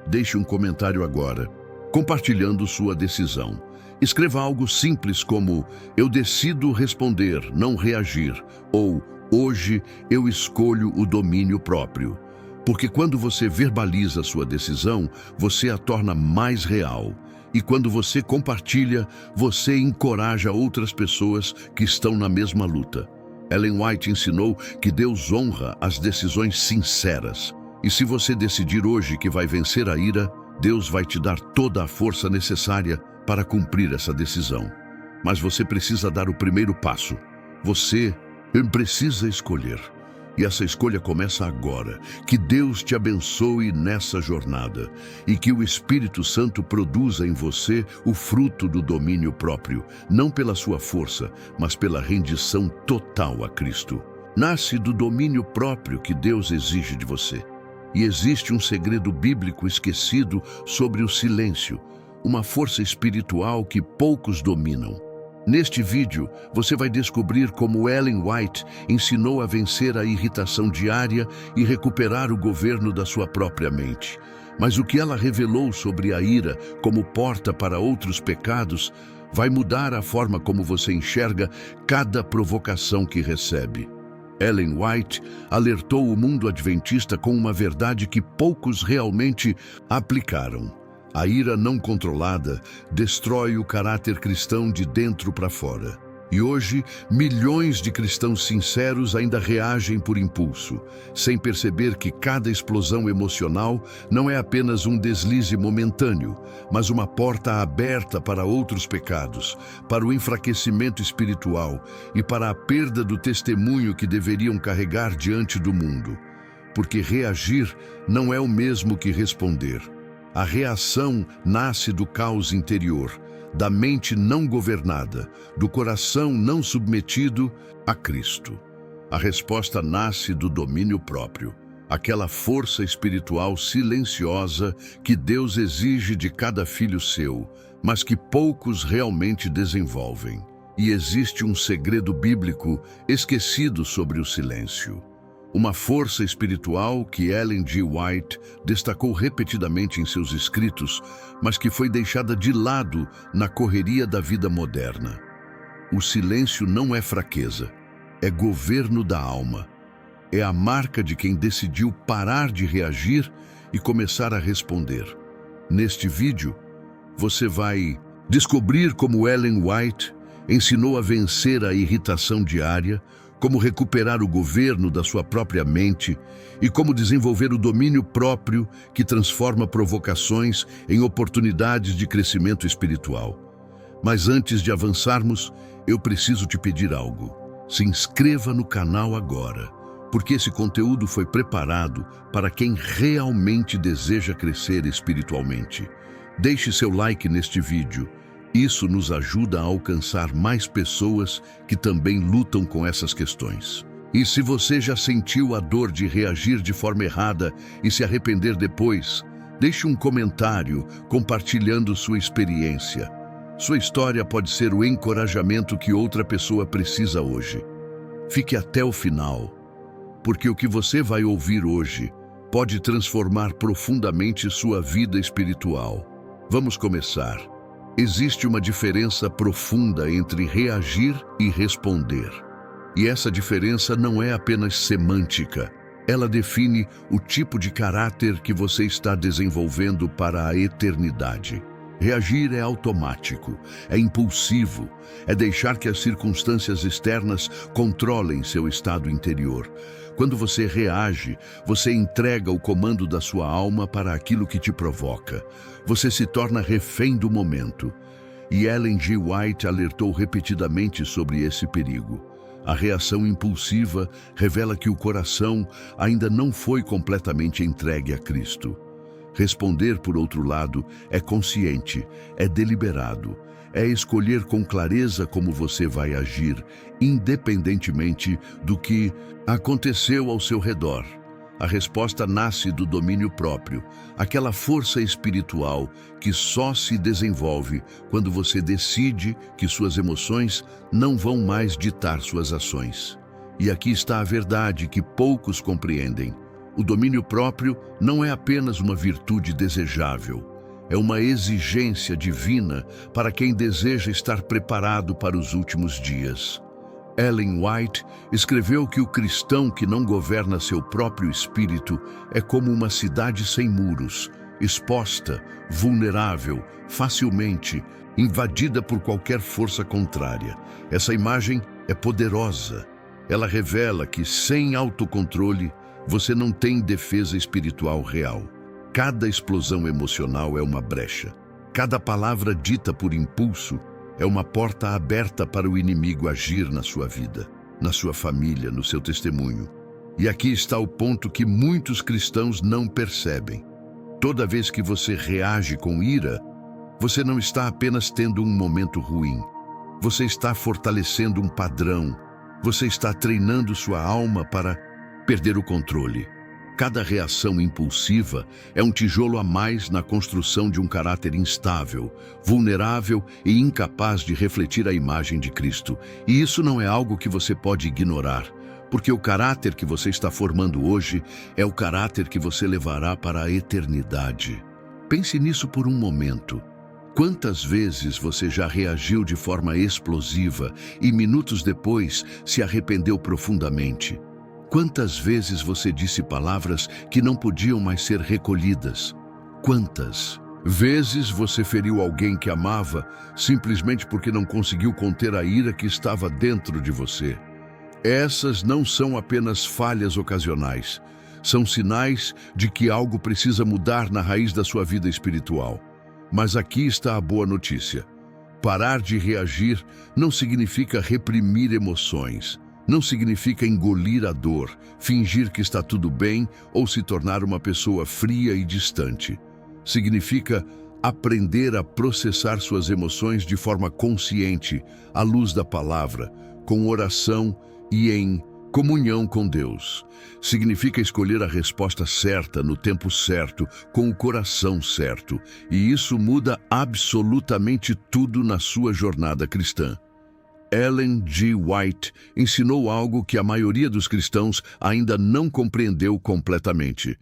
Deixe um comentário agora, compartilhando sua decisão. Escreva algo simples como: eu decido responder, não reagir, ou hoje eu escolho o domínio próprio. Porque quando você verbaliza sua decisão, você a torna mais real. E quando você compartilha, você encoraja outras pessoas que estão na mesma luta. Ellen White ensinou que Deus honra as decisões sinceras. E se você decidir hoje que vai vencer a ira, Deus vai te dar toda a força necessária para cumprir essa decisão. Mas você precisa dar o primeiro passo. Você precisa escolher. E essa escolha começa agora. Que Deus te abençoe nessa jornada e que o Espírito Santo produza em você o fruto do domínio próprio, não pela sua força, mas pela rendição total a Cristo. Nasce do domínio próprio que Deus exige de você. E existe um segredo bíblico esquecido sobre o silêncio, uma força espiritual que poucos dominam. Neste vídeo, você vai descobrir como Ellen White ensinou a vencer a irritação diária e recuperar o governo da sua própria mente. Mas o que ela revelou sobre a ira como porta para outros pecados vai mudar a forma como você enxerga cada provocação que recebe. Ellen White alertou o mundo adventista com uma verdade que poucos realmente aplicaram. A ira não controlada destrói o caráter cristão de dentro para fora. E hoje, milhões de cristãos sinceros ainda reagem por impulso, sem perceber que cada explosão emocional não é apenas um deslize momentâneo, mas uma porta aberta para outros pecados, para o enfraquecimento espiritual e para a perda do testemunho que deveriam carregar diante do mundo. Porque reagir não é o mesmo que responder. A reação nasce do caos interior, da mente não governada, do coração não submetido a Cristo. A resposta nasce do domínio próprio, aquela força espiritual silenciosa que Deus exige de cada filho seu, mas que poucos realmente desenvolvem. E existe um segredo bíblico esquecido sobre o silêncio. Uma força espiritual que Ellen G. White destacou repetidamente em seus escritos, mas que foi deixada de lado na correria da vida moderna. O silêncio não é fraqueza, é governo da alma. É a marca de quem decidiu parar de reagir e começar a responder. Neste vídeo, você vai descobrir como Ellen White ensinou a vencer a irritação diária, como recuperar o governo da sua própria mente e como desenvolver o domínio próprio que transforma provocações em oportunidades de crescimento espiritual. Mas antes de avançarmos, eu preciso te pedir algo. Se inscreva no canal agora, porque esse conteúdo foi preparado para quem realmente deseja crescer espiritualmente. Deixe seu like neste vídeo. Isso nos ajuda a alcançar mais pessoas que também lutam com essas questões. E se você já sentiu a dor de reagir de forma errada e se arrepender depois, deixe um comentário compartilhando sua experiência. Sua história pode ser o encorajamento que outra pessoa precisa hoje. Fique até o final, porque o que você vai ouvir hoje pode transformar profundamente sua vida espiritual. Vamos começar. Existe uma diferença profunda entre reagir e responder. E essa diferença não é apenas semântica. Ela define o tipo de caráter que você está desenvolvendo para a eternidade. Reagir é automático, é impulsivo, é deixar que as circunstâncias externas controlem seu estado interior. Quando você reage, você entrega o comando da sua alma para aquilo que te provoca. Você se torna refém do momento. E Ellen G. White alertou repetidamente sobre esse perigo. A reação impulsiva revela que o coração ainda não foi completamente entregue a Cristo. Responder, por outro lado, é consciente, é deliberado, é escolher com clareza como você vai agir, independentemente do que aconteceu ao seu redor. A resposta nasce do domínio próprio, aquela força espiritual que só se desenvolve quando você decide que suas emoções não vão mais ditar suas ações. E aqui está a verdade que poucos compreendem. O domínio próprio não é apenas uma virtude desejável, é uma exigência divina para quem deseja estar preparado para os últimos dias. Ellen White escreveu que o cristão que não governa seu próprio espírito é como uma cidade sem muros, exposta, vulnerável, facilmente invadida por qualquer força contrária. Essa imagem é poderosa. Ela revela que, sem autocontrole, você não tem defesa espiritual real. Cada explosão emocional é uma brecha. Cada palavra dita por impulso é uma porta aberta para o inimigo agir na sua vida, na sua família, no seu testemunho. E aqui está o ponto que muitos cristãos não percebem. Toda vez que você reage com ira, você não está apenas tendo um momento ruim. Você está fortalecendo um padrão. Você está treinando sua alma para perder o controle. Cada reação impulsiva é um tijolo a mais na construção de um caráter instável, vulnerável e incapaz de refletir a imagem de Cristo. E isso não é algo que você pode ignorar, porque o caráter que você está formando hoje é o caráter que você levará para a eternidade. Pense nisso por um momento. Quantas vezes você já reagiu de forma explosiva e minutos depois se arrependeu profundamente? Quantas vezes você disse palavras que não podiam mais ser recolhidas? Quantas vezes você feriu alguém que amava simplesmente porque não conseguiu conter a ira que estava dentro de você? Essas não são apenas falhas ocasionais, são sinais de que algo precisa mudar na raiz da sua vida espiritual. Mas aqui está a boa notícia. Parar de reagir não significa reprimir emoções. Não significa engolir a dor, fingir que está tudo bem ou se tornar uma pessoa fria e distante. Significa aprender a processar suas emoções de forma consciente, à luz da palavra, com oração e em comunhão com Deus. Significa escolher a resposta certa no tempo certo, com o coração certo. E isso muda absolutamente tudo na sua jornada cristã. Ellen G. White ensinou algo que a maioria dos cristãos ainda não compreendeu completamente.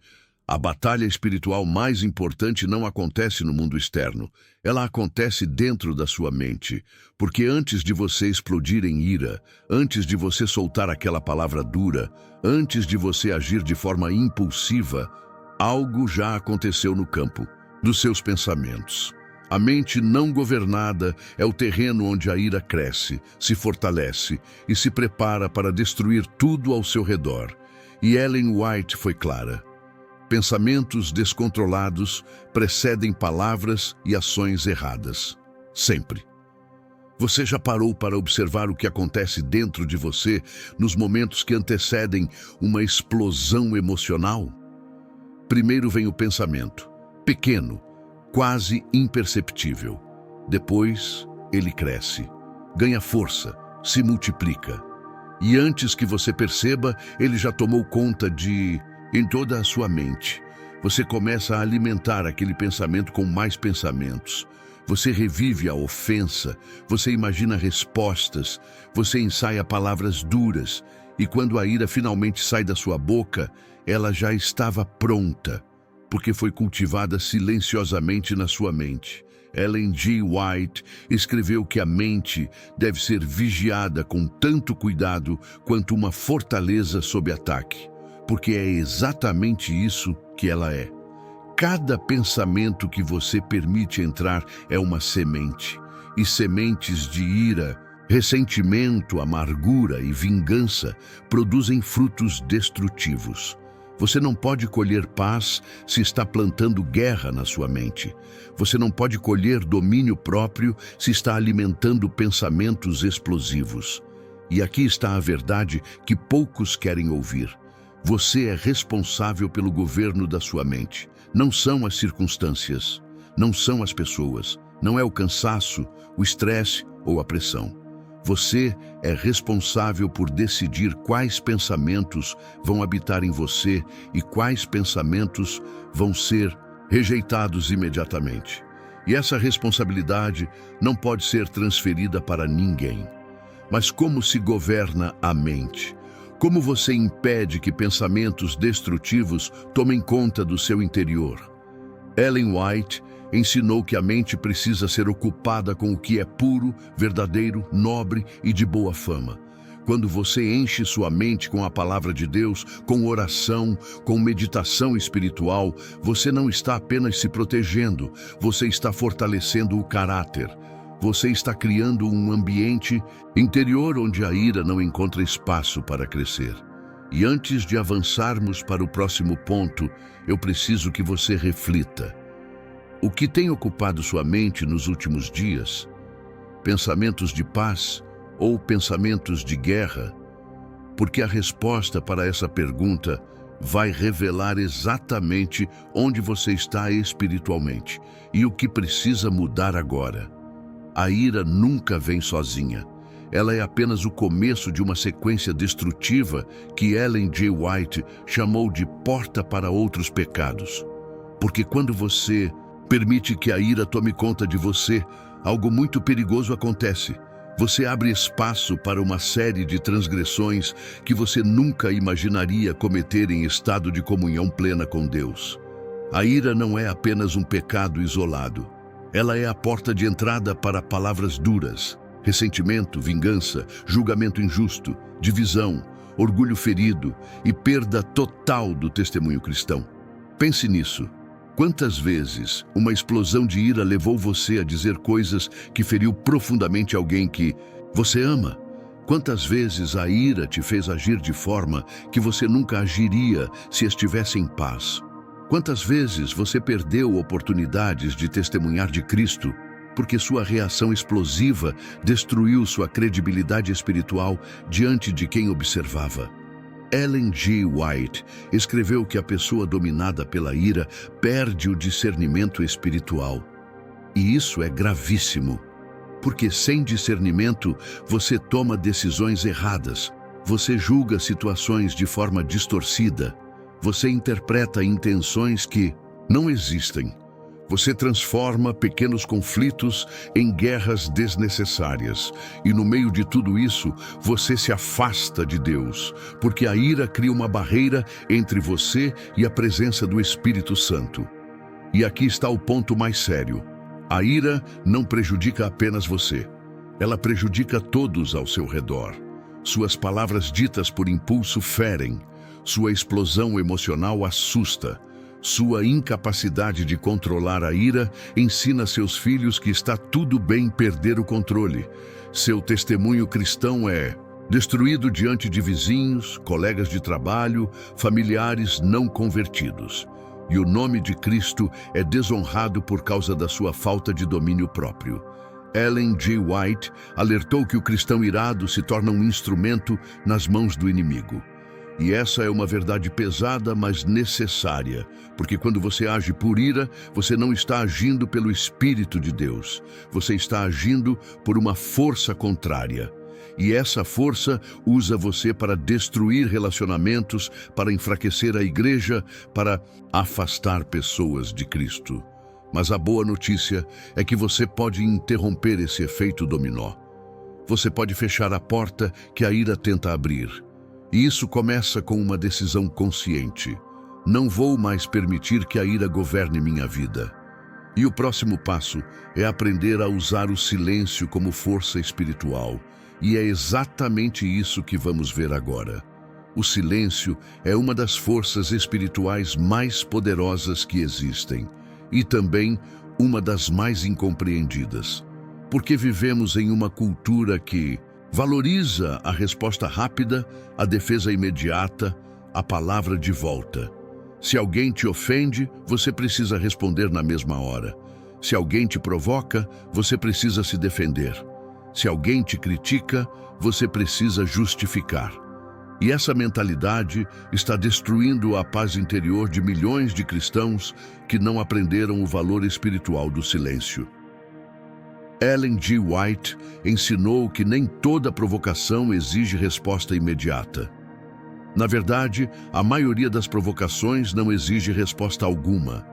A batalha espiritual mais importante não acontece no mundo externo. Ela acontece dentro da sua mente. Porque antes de você explodir em ira, antes de você soltar aquela palavra dura, antes de você agir de forma impulsiva, algo já aconteceu no campo dos seus pensamentos. A mente não governada é o terreno onde a ira cresce, se fortalece e se prepara para destruir tudo ao seu redor. E Ellen White foi clara. Pensamentos descontrolados precedem palavras e ações erradas. Sempre. Você já parou para observar o que acontece dentro de você nos momentos que antecedem uma explosão emocional? Primeiro vem o pensamento, pequeno, quase imperceptível. Depois, ele cresce, ganha força, se multiplica. E antes que você perceba, ele já tomou conta em toda a sua mente. Você começa a alimentar aquele pensamento com mais pensamentos. Você revive a ofensa, você imagina respostas, você ensaia palavras duras. E quando a ira finalmente sai da sua boca, ela já estava pronta, porque foi cultivada silenciosamente na sua mente. Ellen G. White escreveu que a mente deve ser vigiada com tanto cuidado quanto uma fortaleza sob ataque, porque é exatamente isso que ela é. Cada pensamento que você permite entrar é uma semente, e sementes de ira, ressentimento, amargura e vingança produzem frutos destrutivos. Você não pode colher paz se está plantando guerra na sua mente. Você não pode colher domínio próprio se está alimentando pensamentos explosivos. E aqui está a verdade que poucos querem ouvir. Você é responsável pelo governo da sua mente. Não são as circunstâncias, não são as pessoas, não é o cansaço, o estresse ou a pressão. Você é responsável por decidir quais pensamentos vão habitar em você e quais pensamentos vão ser rejeitados imediatamente. E essa responsabilidade não pode ser transferida para ninguém. Mas como se governa a mente? Como você impede que pensamentos destrutivos tomem conta do seu interior? Ellen White ensinou que a mente precisa ser ocupada com o que é puro, verdadeiro, nobre e de boa fama. Quando você enche sua mente com a palavra de Deus, com oração, com meditação espiritual, você não está apenas se protegendo, você está fortalecendo o caráter. Você está criando um ambiente interior onde a ira não encontra espaço para crescer. E antes de avançarmos para o próximo ponto, eu preciso que você reflita. O que tem ocupado sua mente nos últimos dias? Pensamentos de paz ou pensamentos de guerra? Porque a resposta para essa pergunta vai revelar exatamente onde você está espiritualmente e o que precisa mudar agora. A ira nunca vem sozinha. Ela é apenas o começo de uma sequência destrutiva que Ellen G. White chamou de porta para outros pecados. Porque quando você permite que a ira tome conta de você, algo muito perigoso acontece. Você abre espaço para uma série de transgressões que você nunca imaginaria cometer em estado de comunhão plena com Deus. A ira não é apenas um pecado isolado. Ela é a porta de entrada para palavras duras, ressentimento, vingança, julgamento injusto, divisão, orgulho ferido e perda total do testemunho cristão. Pense nisso. Quantas vezes uma explosão de ira levou você a dizer coisas que feriu profundamente alguém que você ama? Quantas vezes a ira te fez agir de forma que você nunca agiria se estivesse em paz? Quantas vezes você perdeu oportunidades de testemunhar de Cristo porque sua reação explosiva destruiu sua credibilidade espiritual diante de quem observava? Ellen G. White escreveu que a pessoa dominada pela ira perde o discernimento espiritual. E isso é gravíssimo, porque sem discernimento você toma decisões erradas, você julga situações de forma distorcida, você interpreta intenções que não existem, Você transforma pequenos conflitos em guerras desnecessárias. E no meio de tudo isso, você se afasta de Deus, porque a ira cria uma barreira entre você e a presença do Espírito Santo. E aqui está o ponto mais sério. A ira não prejudica apenas você. Ela prejudica todos ao seu redor. Suas palavras ditas por impulso ferem. Sua explosão emocional assusta. Sua incapacidade de controlar a ira ensina seus filhos que está tudo bem perder o controle. Seu testemunho cristão é destruído diante de vizinhos, colegas de trabalho, familiares não convertidos. E o nome de Cristo é desonrado por causa da sua falta de domínio próprio. Ellen G. White alertou que o cristão irado se torna um instrumento nas mãos do inimigo. E essa é uma verdade pesada, mas necessária, porque quando você age por ira, você não está agindo pelo Espírito de Deus. Você está agindo por uma força contrária. E essa força usa você para destruir relacionamentos, para enfraquecer a igreja, para afastar pessoas de Cristo. Mas a boa notícia é que você pode interromper esse efeito dominó. Você pode fechar a porta que a ira tenta abrir. E isso começa com uma decisão consciente. Não vou mais permitir que a ira governe minha vida. E o próximo passo é aprender a usar o silêncio como força espiritual. E é exatamente isso que vamos ver agora. O silêncio é uma das forças espirituais mais poderosas que existem. E também uma das mais incompreendidas. Porque vivemos em uma cultura que valoriza a resposta rápida, a defesa imediata, a palavra de volta. Se alguém te ofende, você precisa responder na mesma hora. Se alguém te provoca, você precisa se defender. Se alguém te critica, você precisa justificar. E essa mentalidade está destruindo a paz interior de milhões de cristãos que não aprenderam o valor espiritual do silêncio. Ellen G. White ensinou que nem toda provocação exige resposta imediata. Na verdade, a maioria das provocações não exige resposta alguma,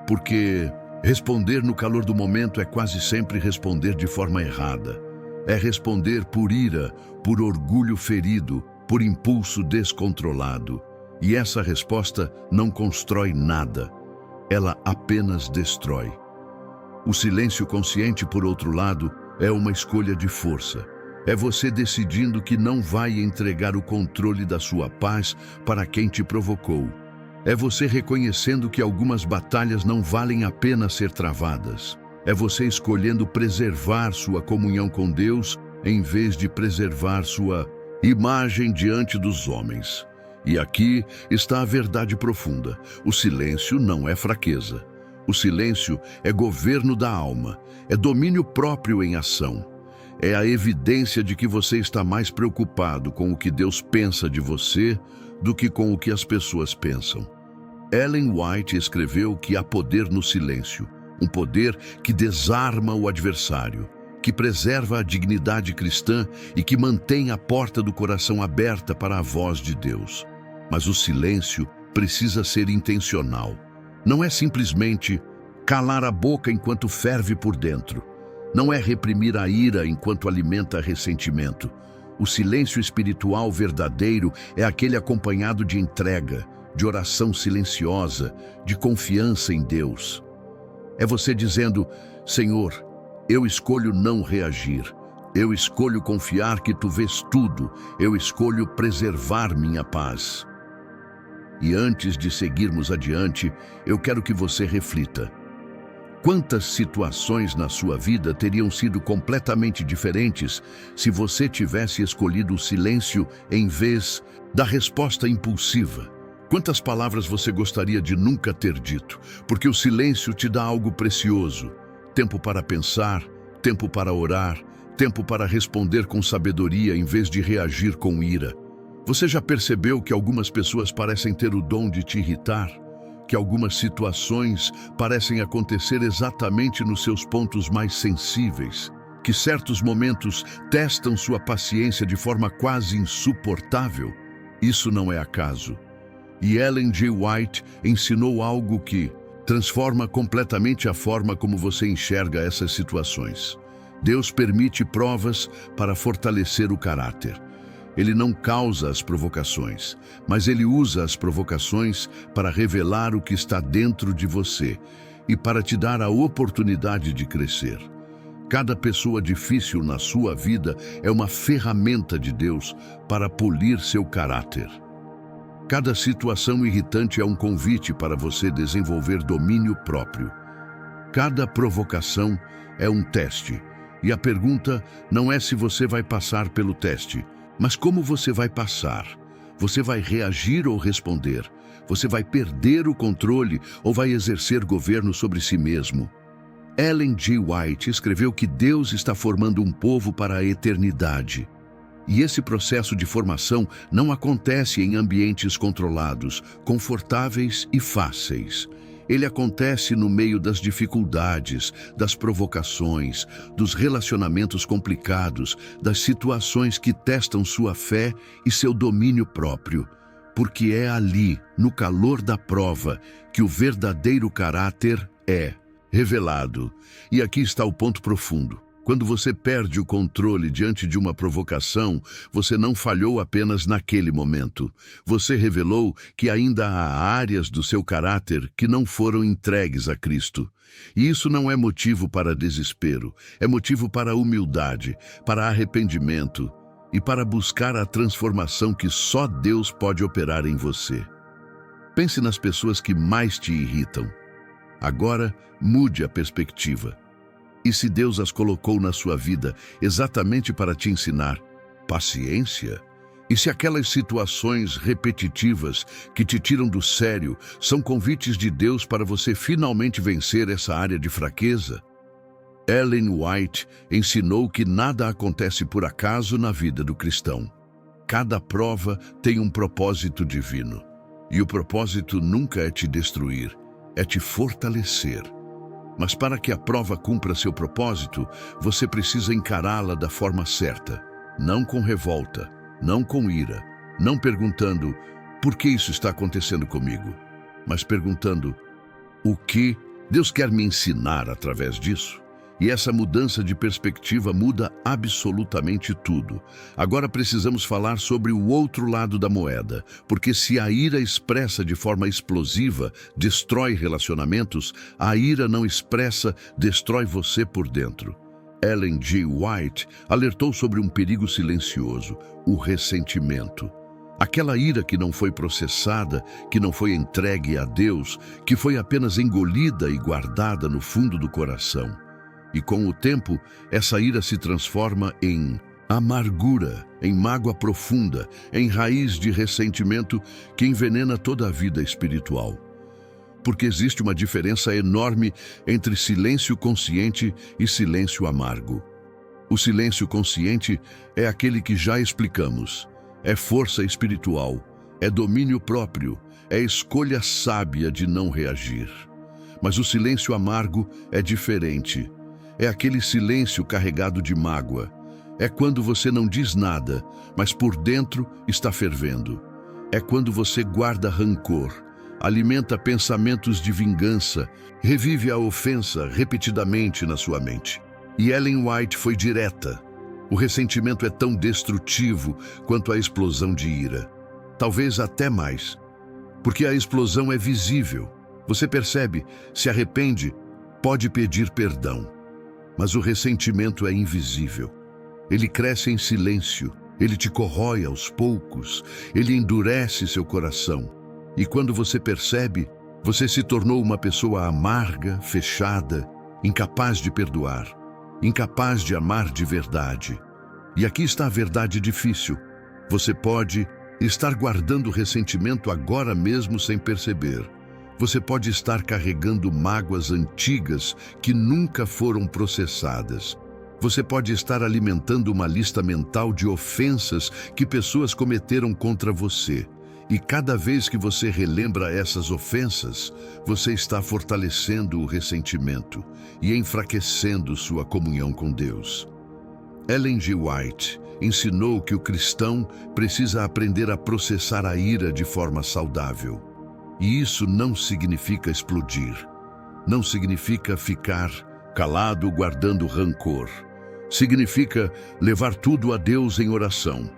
porque responder no calor do momento é quase sempre responder de forma errada. É responder por ira, por orgulho ferido, por impulso descontrolado. E essa resposta não constrói nada, ela apenas destrói. O silêncio consciente, por outro lado, é uma escolha de força. É você decidindo que não vai entregar o controle da sua paz para quem te provocou. É você reconhecendo que algumas batalhas não valem a pena ser travadas. É você escolhendo preservar sua comunhão com Deus em vez de preservar sua imagem diante dos homens. E aqui está a verdade profunda. O silêncio não é fraqueza. O silêncio é governo da alma, é domínio próprio em ação. É a evidência de que você está mais preocupado com o que Deus pensa de você do que com o que as pessoas pensam. Ellen White escreveu que há poder no silêncio, um poder que desarma o adversário, que preserva a dignidade cristã e que mantém a porta do coração aberta para a voz de Deus. Mas o silêncio precisa ser intencional. Não é simplesmente calar a boca enquanto ferve por dentro. Não é reprimir a ira enquanto alimenta ressentimento. O silêncio espiritual verdadeiro é aquele acompanhado de entrega, de oração silenciosa, de confiança em Deus. É você dizendo: Senhor, eu escolho não reagir. Eu escolho confiar que Tu vês tudo. Eu escolho preservar minha paz. E antes de seguirmos adiante, eu quero que você reflita. Quantas situações na sua vida teriam sido completamente diferentes se você tivesse escolhido o silêncio em vez da resposta impulsiva? Quantas palavras você gostaria de nunca ter dito? Porque o silêncio te dá algo precioso. Tempo para pensar, tempo para orar, tempo para responder com sabedoria em vez de reagir com ira. Você já percebeu que algumas pessoas parecem ter o dom de te irritar? Que algumas situações parecem acontecer exatamente nos seus pontos mais sensíveis? Que certos momentos testam sua paciência de forma quase insuportável? Isso não é acaso. E Ellen G. White ensinou algo que transforma completamente a forma como você enxerga essas situações. Deus permite provas para fortalecer o caráter. Ele não causa as provocações, mas Ele usa as provocações para revelar o que está dentro de você e para te dar a oportunidade de crescer. Cada pessoa difícil na sua vida é uma ferramenta de Deus para polir seu caráter. Cada situação irritante é um convite para você desenvolver domínio próprio. Cada provocação é um teste, e a pergunta não é se você vai passar pelo teste, mas como você vai passar. Você vai reagir ou responder? Você vai perder o controle ou vai exercer governo sobre si mesmo? Ellen G. White escreveu que Deus está formando um povo para a eternidade. E esse processo de formação não acontece em ambientes controlados, confortáveis e fáceis. Ele acontece no meio das dificuldades, das provocações, dos relacionamentos complicados, das situações que testam sua fé e seu domínio próprio. Porque é ali, no calor da prova, que o verdadeiro caráter é revelado. E aqui está o ponto profundo. Quando você perde o controle diante de uma provocação, você não falhou apenas naquele momento. Você revelou que ainda há áreas do seu caráter que não foram entregues a Cristo. E isso não é motivo para desespero, é motivo para humildade, para arrependimento e para buscar a transformação que só Deus pode operar em você. Pense nas pessoas que mais te irritam. Agora, mude a perspectiva. E se Deus as colocou na sua vida exatamente para te ensinar paciência? E se aquelas situações repetitivas que te tiram do sério são convites de Deus para você finalmente vencer essa área de fraqueza? Ellen White ensinou que nada acontece por acaso na vida do cristão. Cada prova tem um propósito divino. E o propósito nunca é te destruir, é te fortalecer. Mas para que a prova cumpra seu propósito, você precisa encará-la da forma certa. Não com revolta, não com ira, não perguntando por que isso está acontecendo comigo, mas perguntando o que Deus quer me ensinar através disso. E essa mudança de perspectiva muda absolutamente tudo. Agora precisamos falar sobre o outro lado da moeda, porque se a ira expressa de forma explosiva destrói relacionamentos, a ira não expressa destrói você por dentro. Ellen G. White alertou sobre um perigo silencioso, o ressentimento. Aquela ira que não foi processada, que não foi entregue a Deus, que foi apenas engolida e guardada no fundo do coração. E com o tempo, essa ira se transforma em amargura, em mágoa profunda, em raiz de ressentimento que envenena toda a vida espiritual. Porque existe uma diferença enorme entre silêncio consciente e silêncio amargo. O silêncio consciente é aquele que já explicamos. É força espiritual, é domínio próprio, é escolha sábia de não reagir. Mas o silêncio amargo é diferente. É aquele silêncio carregado de mágoa. É quando você não diz nada, mas por dentro está fervendo. É quando você guarda rancor, alimenta pensamentos de vingança, revive a ofensa repetidamente na sua mente. E Ellen White foi direta. O ressentimento é tão destrutivo quanto a explosão de ira. Talvez até mais. Porque a explosão é visível. Você percebe, se arrepende, pode pedir perdão. Mas o ressentimento é invisível. Ele cresce em silêncio, ele te corrói aos poucos, ele endurece seu coração. E quando você percebe, você se tornou uma pessoa amarga, fechada, incapaz de perdoar, incapaz de amar de verdade. E aqui está a verdade difícil. Você pode estar guardando ressentimento agora mesmo sem perceber. Você pode estar carregando mágoas antigas que nunca foram processadas. Você pode estar alimentando uma lista mental de ofensas que pessoas cometeram contra você. E cada vez que você relembra essas ofensas, você está fortalecendo o ressentimento e enfraquecendo sua comunhão com Deus. Ellen G. White ensinou que o cristão precisa aprender a processar a ira de forma saudável. E isso não significa explodir. não significa ficar calado guardando rancor. Significa levar tudo a Deus em oração.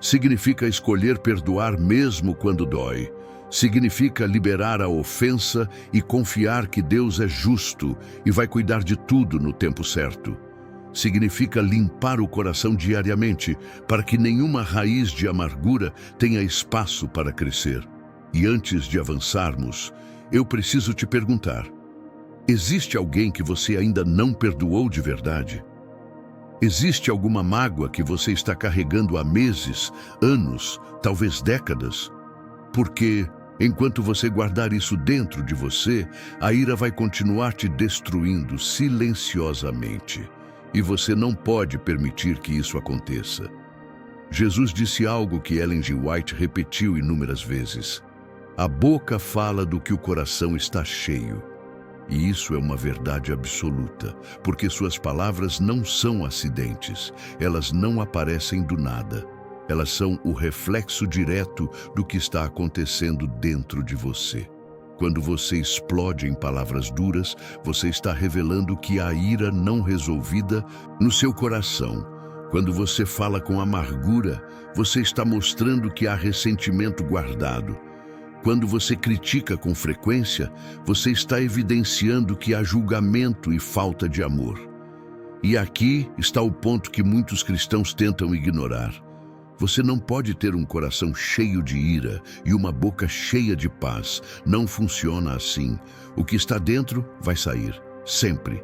Significa escolher perdoar mesmo quando dói. Significa liberar a ofensa e confiar que Deus é justo e vai cuidar de tudo no tempo certo. Significa limpar o coração diariamente para que nenhuma raiz de amargura tenha espaço para crescer. E antes de avançarmos, eu preciso te perguntar: existe alguém que você ainda não perdoou de verdade? Existe alguma mágoa que você está carregando há meses, anos, talvez décadas? Porque, enquanto você guardar isso dentro de você, a ira vai continuar te destruindo silenciosamente. E você não pode permitir que isso aconteça. Jesus disse algo que Ellen G. White repetiu inúmeras vezes: a boca fala do que o coração está cheio. E isso é uma verdade absoluta, porque suas palavras não são acidentes, elas não aparecem do nada. Elas são o reflexo direto do que está acontecendo dentro de você. Quando você explode em palavras duras, você está revelando que há ira não resolvida no seu coração. Quando você fala com amargura, você está mostrando que há ressentimento guardado. Quando você critica com frequência, você está evidenciando que há julgamento e falta de amor. E aqui está o ponto que muitos cristãos tentam ignorar. Você não pode ter um coração cheio de ira e uma boca cheia de paz. Não funciona assim. O que está dentro vai sair, sempre.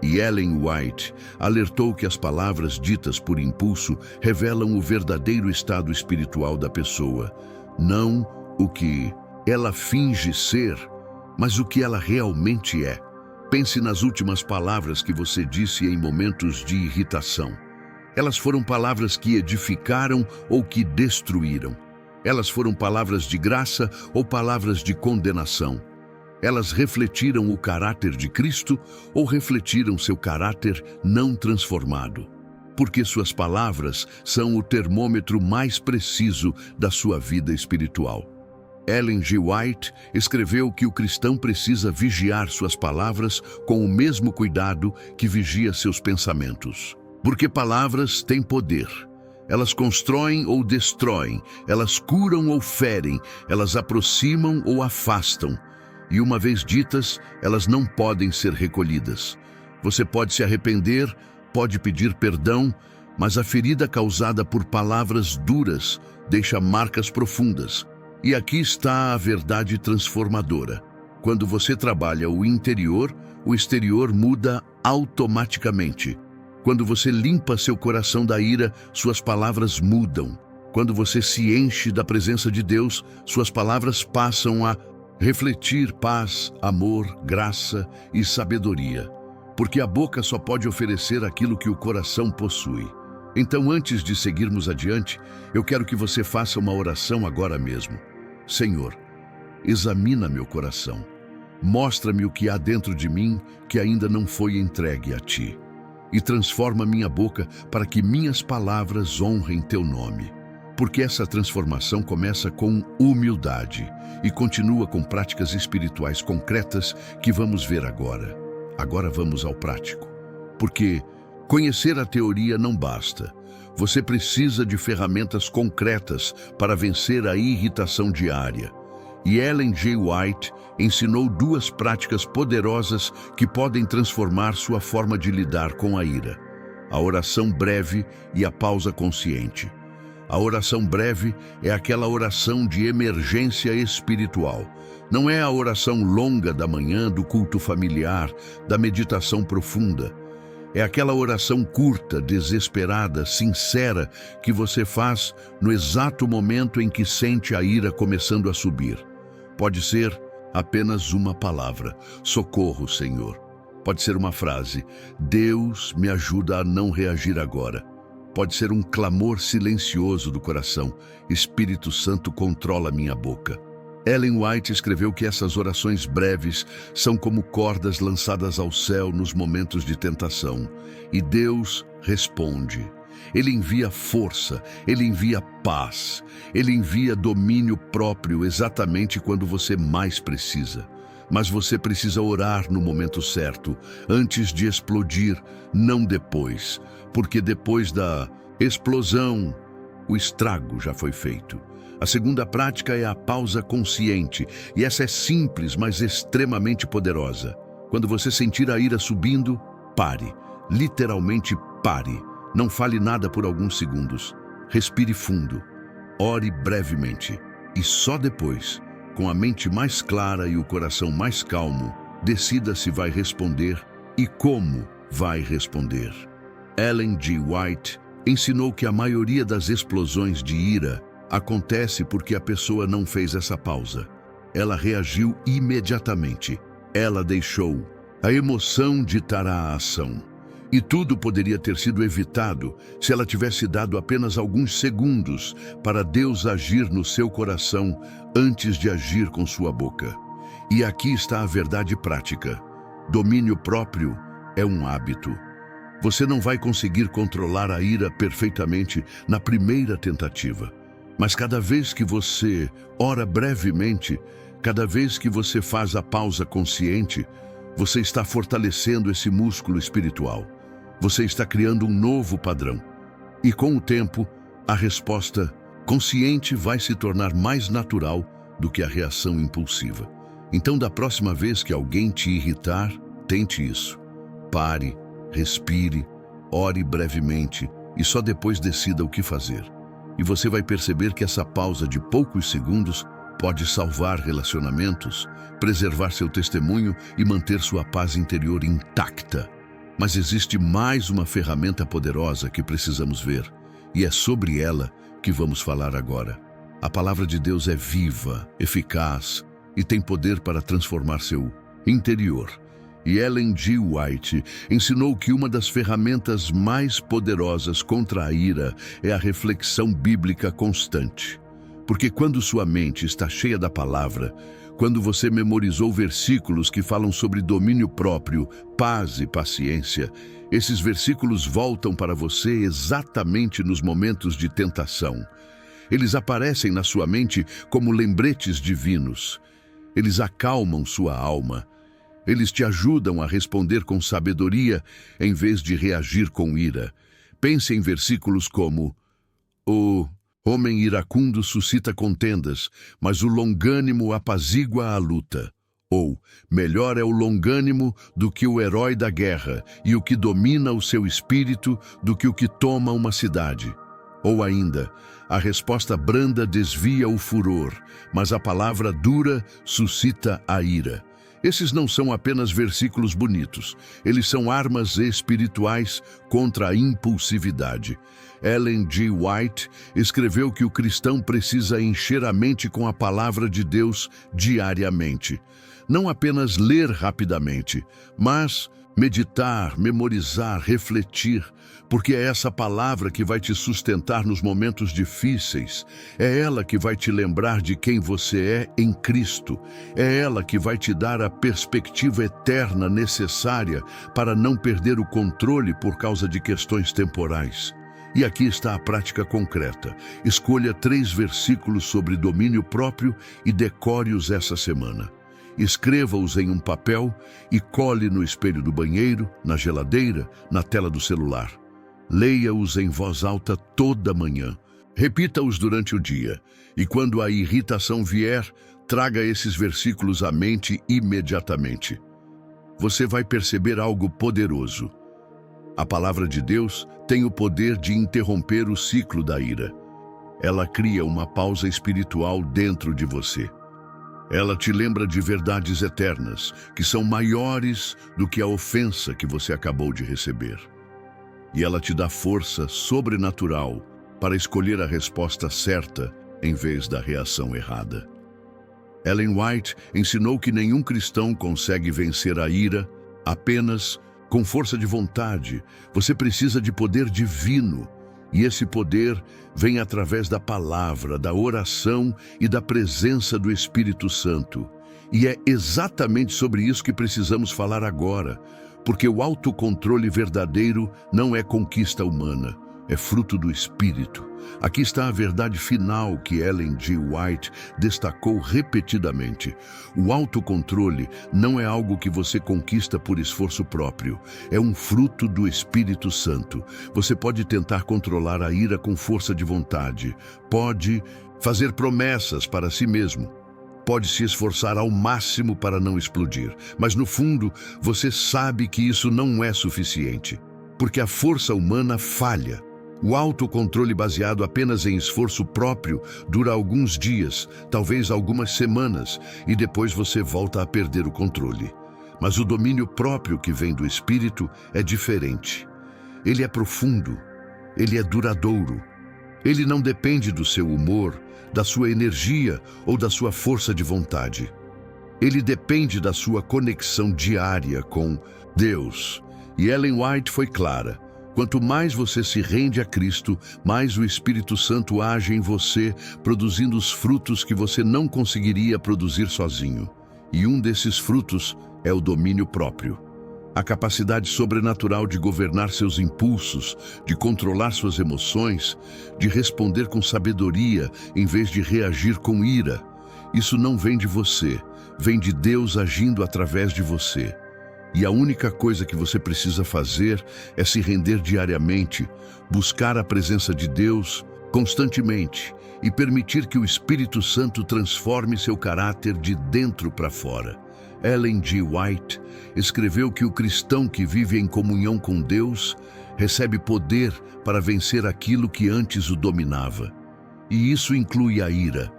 E Ellen White alertou que as palavras ditas por impulso revelam o verdadeiro estado espiritual da pessoa. Não o que ela finge ser, mas o que ela realmente é. Pense nas últimas palavras que você disse em momentos de irritação. Elas foram palavras que edificaram ou que destruíram. Elas foram palavras de graça ou palavras de condenação. Elas refletiram o caráter de Cristo ou refletiram seu caráter não transformado. Porque suas palavras são o termômetro mais preciso da sua vida espiritual. Ellen G. White escreveu que o cristão precisa vigiar suas palavras com o mesmo cuidado que vigia seus pensamentos. Porque palavras têm poder. Elas constroem ou destroem, elas curam ou ferem, elas aproximam ou afastam. E uma vez ditas, elas não podem ser recolhidas. Você pode se arrepender, pode pedir perdão, mas a ferida causada por palavras duras deixa marcas profundas. E aqui está a verdade transformadora. Quando você trabalha o interior, o exterior muda automaticamente. Quando você limpa seu coração da ira, suas palavras mudam. Quando você se enche da presença de Deus, suas palavras passam a refletir paz, amor, graça e sabedoria. Porque a boca só pode oferecer aquilo que o coração possui. Então, antes de seguirmos adiante, eu quero que você faça uma oração agora mesmo. Senhor, examina meu coração. Mostra-me o que há dentro de mim que ainda não foi entregue a Ti. E transforma minha boca para que minhas palavras honrem Teu nome. Porque essa transformação começa com humildade e continua com práticas espirituais concretas que vamos ver agora. Agora vamos ao prático. Porque conhecer a teoria não basta. Você precisa de ferramentas concretas para vencer a irritação diária. E Ellen G. White ensinou duas práticas poderosas que podem transformar sua forma de lidar com a ira: a oração breve e a pausa consciente. A oração breve é aquela oração de emergência espiritual. Não é a oração longa da manhã, do culto familiar, da meditação profunda. É aquela oração curta, desesperada, sincera, que você faz no exato momento em que sente a ira começando a subir. Pode ser apenas uma palavra: socorro, Senhor. Pode ser uma frase: Deus me ajuda a não reagir agora. Pode ser um clamor silencioso do coração: Espírito Santo, controla minha boca. Ellen White escreveu que essas orações breves são como cordas lançadas ao céu nos momentos de tentação. E Deus responde. Ele envia força, Ele envia paz, Ele envia domínio próprio exatamente quando você mais precisa. mas você precisa orar no momento certo, antes de explodir, não depois, porque depois da explosão, o estrago já foi feito. A segunda prática é a pausa consciente, e essa é simples, mas extremamente poderosa. Quando você sentir a ira subindo, pare. Literalmente pare. Não fale nada por alguns segundos. Respire fundo. Ore brevemente. E só depois, com a mente mais clara e o coração mais calmo, decida se vai responder e como vai responder. Ellen G. White ensinou que a maioria das explosões de ira acontece porque a pessoa não fez essa pausa. Ela reagiu imediatamente. Ela deixou a emoção ditar a ação. E tudo poderia ter sido evitado se ela tivesse dado apenas alguns segundos para Deus agir no seu coração antes de agir com sua boca. E aqui está a verdade prática. Domínio próprio é um hábito. Você não vai conseguir controlar a ira perfeitamente na primeira tentativa. Mas cada vez que você ora brevemente, cada vez que você faz a pausa consciente, você está fortalecendo esse músculo espiritual. Você está criando um novo padrão. E com o tempo, a resposta consciente vai se tornar mais natural do que a reação impulsiva. Então, da próxima vez que alguém te irritar, tente isso. Pare, respire, ore brevemente e só depois decida o que fazer. E você vai perceber que essa pausa de poucos segundos pode salvar relacionamentos, preservar seu testemunho e manter sua paz interior intacta. Mas existe mais uma ferramenta poderosa que precisamos ver, e é sobre ela que vamos falar agora. A palavra de Deus é viva, eficaz e tem poder para transformar seu interior. E Ellen G. White ensinou que uma das ferramentas mais poderosas contra a ira é a reflexão bíblica constante. Porque quando sua mente está cheia da palavra, quando você memorizou versículos que falam sobre domínio próprio, paz e paciência, esses versículos voltam para você exatamente nos momentos de tentação. Eles aparecem na sua mente como lembretes divinos. Eles acalmam sua alma. Eles te ajudam a responder com sabedoria em vez de reagir com ira. Pense em versículos como: o homem iracundo suscita contendas, mas o longânimo apazigua a luta. Ou, melhor é o longânimo do que o herói da guerra, e o que domina o seu espírito do que o que toma uma cidade. Ou ainda, a resposta branda desvia o furor, mas a palavra dura suscita a ira. Esses não são apenas versículos bonitos, eles são armas espirituais contra a impulsividade. Ellen G. White escreveu que o cristão precisa encher a mente com a palavra de Deus diariamente. Não apenas ler rapidamente, mas meditar, memorizar, refletir, porque é essa palavra que vai te sustentar nos momentos difíceis. É ela que vai te lembrar de quem você é em Cristo. É ela que vai te dar a perspectiva eterna necessária para não perder o controle por causa de questões temporais. E aqui está a prática concreta. Escolha 3 versículos sobre domínio próprio e decore-os essa semana. Escreva-os em um papel e cole no espelho do banheiro, na geladeira, na tela do celular. Leia-os em voz alta toda manhã. Repita-os durante o dia. E quando a irritação vier, traga esses versículos à mente imediatamente. Você vai perceber algo poderoso. A palavra de Deus tem o poder de interromper o ciclo da ira. Ela cria uma pausa espiritual dentro de você. Ela te lembra de verdades eternas, que são maiores do que a ofensa que você acabou de receber. E ela te dá força sobrenatural para escolher a resposta certa em vez da reação errada. Ellen White ensinou que nenhum cristão consegue vencer a ira apenas com força de vontade. Você precisa de poder divino. E esse poder vem através da palavra, da oração e da presença do Espírito Santo. E é exatamente sobre isso que precisamos falar agora, porque o autocontrole verdadeiro não é conquista humana. é fruto do Espírito. Aqui está a verdade final que Ellen G. White destacou repetidamente. O autocontrole não é algo que você conquista por esforço próprio. É um fruto do Espírito Santo. Você pode tentar controlar a ira com força de vontade. Pode fazer promessas para si mesmo. Pode se esforçar ao máximo para não explodir. Mas no fundo, você sabe que isso não é suficiente. Porque a força humana falha. O autocontrole baseado apenas em esforço próprio dura alguns dias, talvez algumas semanas, e depois você volta a perder o controle. Mas o domínio próprio que vem do Espírito é diferente. Ele é profundo, ele é duradouro. Ele não depende do seu humor, da sua energia ou da sua força de vontade. Ele depende da sua conexão diária com Deus. E Ellen White foi clara. Quanto mais você se rende a Cristo, mais o Espírito Santo age em você, produzindo os frutos que você não conseguiria produzir sozinho. E um desses frutos é o domínio próprio. A capacidade sobrenatural de governar seus impulsos, de controlar suas emoções, de responder com sabedoria em vez de reagir com ira. Isso não vem de você, vem de Deus agindo através de você. E a única coisa que você precisa fazer é se render diariamente, buscar a presença de Deus constantemente e permitir que o Espírito Santo transforme seu caráter de dentro para fora. Ellen G. White escreveu que o cristão que vive em comunhão com Deus recebe poder para vencer aquilo que antes o dominava. E isso inclui a ira.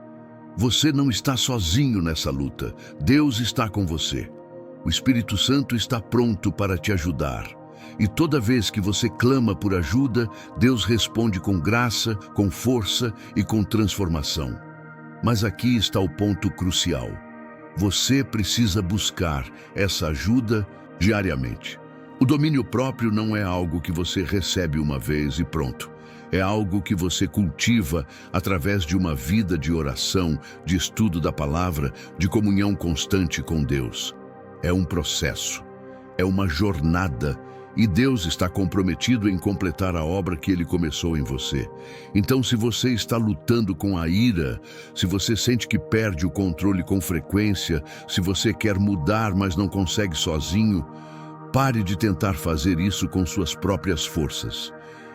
Você não está sozinho nessa luta. Deus está com você. O Espírito Santo está pronto para te ajudar. E toda vez que você clama por ajuda, Deus responde com graça, com força e com transformação. Mas aqui está o ponto crucial. Você precisa buscar essa ajuda diariamente. O domínio próprio não é algo que você recebe uma vez e pronto. É algo que você cultiva através de uma vida de oração, de estudo da palavra, de comunhão constante com Deus. É um processo, é uma jornada, e Deus está comprometido em completar a obra que Ele começou em você. Então, se você está lutando com a ira, se você sente que perde o controle com frequência, se você quer mudar, mas não consegue sozinho, pare de tentar fazer isso com suas próprias forças.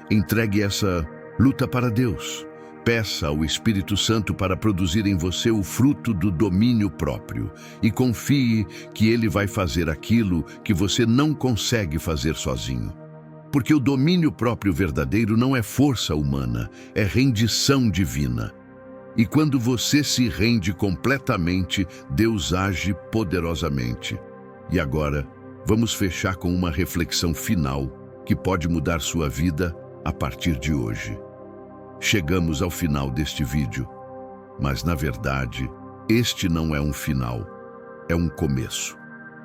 Entregue essa luta para Deus. Peça ao Espírito Santo para produzir em você o fruto do domínio próprio e confie que Ele vai fazer aquilo que você não consegue fazer sozinho. Porque o domínio próprio verdadeiro não é força humana, é rendição divina. E quando você se rende completamente, Deus age poderosamente. E agora, vamos fechar com uma reflexão final que pode mudar sua vida a partir de hoje. Chegamos ao final deste vídeo, mas na verdade, este não é um final, é um começo.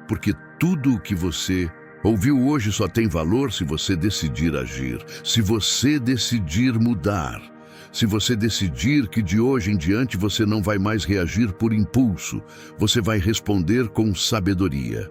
Porque tudo o que você ouviu hoje só tem valor se você decidir agir, se você decidir mudar, se você decidir que de hoje em diante você não vai mais reagir por impulso, você vai responder com sabedoria.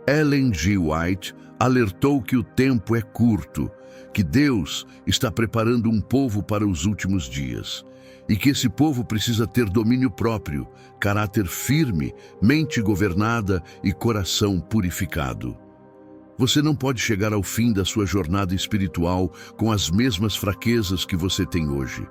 Ellen G. White alertou que o tempo é curto, que Deus está preparando um povo para os últimos dias e que esse povo precisa ter domínio próprio, caráter firme, mente governada e coração purificado. Você não pode chegar ao fim da sua jornada espiritual com as mesmas fraquezas que você tem hoje.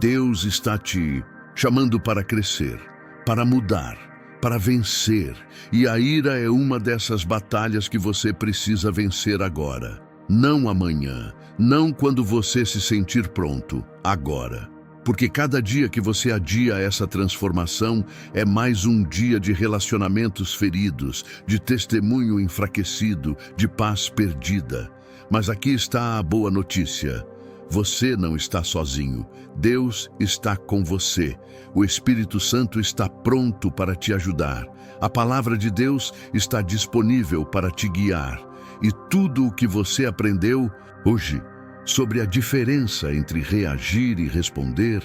Deus está te chamando para crescer, para mudar, para vencer, e a ira é uma dessas batalhas que você precisa vencer agora. Não amanhã, não quando você se sentir pronto, agora. Porque cada dia que você adia essa transformação é mais um dia de relacionamentos feridos, de testemunho enfraquecido, de paz perdida. Mas aqui está a boa notícia. Você não está sozinho. Deus está com você. O Espírito Santo está pronto para te ajudar. A palavra de Deus está disponível para te guiar. E tudo o que você aprendeu hoje sobre a diferença entre reagir e responder,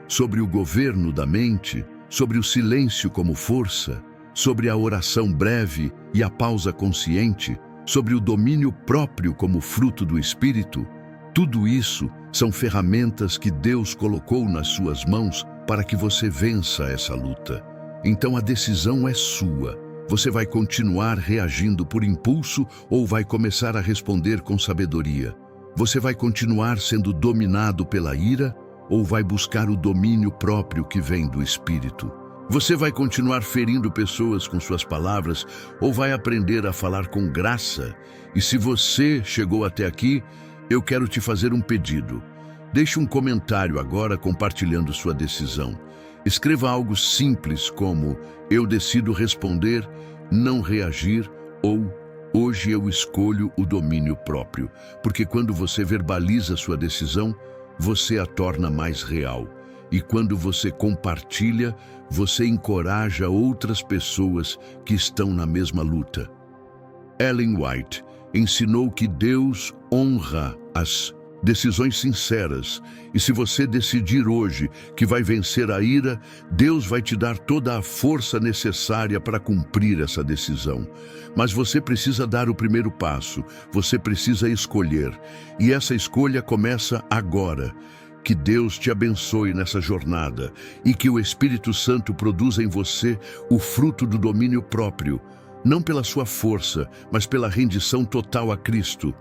sobre o governo da mente, sobre o silêncio como força, sobre a oração breve e a pausa consciente, sobre o domínio próprio como fruto do Espírito, Tudo isso são ferramentas que Deus colocou nas suas mãos para que você vença essa luta. Então a decisão é sua. Você vai continuar reagindo por impulso ou vai começar a responder com sabedoria? Você vai continuar sendo dominado pela ira ou vai buscar o domínio próprio que vem do Espírito? Você vai continuar ferindo pessoas com suas palavras ou vai aprender a falar com graça? E se você chegou até aqui, eu quero te fazer um pedido. Deixe um comentário agora compartilhando sua decisão. Escreva algo simples como: eu decido responder, não reagir, ou hoje eu escolho o domínio próprio. Porque quando você verbaliza sua decisão, você a torna mais real. E quando você compartilha, você encoraja outras pessoas que estão na mesma luta. Ellen White ensinou que Deus honra as decisões sinceras. E se você decidir hoje que vai vencer a ira, Deus vai te dar toda a força necessária para cumprir essa decisão. Mas você precisa dar o primeiro passo, você precisa escolher. E essa escolha começa agora. Que Deus te abençoe nessa jornada e que o Espírito Santo produza em você o fruto do domínio próprio, não pela sua força, mas pela rendição total a Cristo.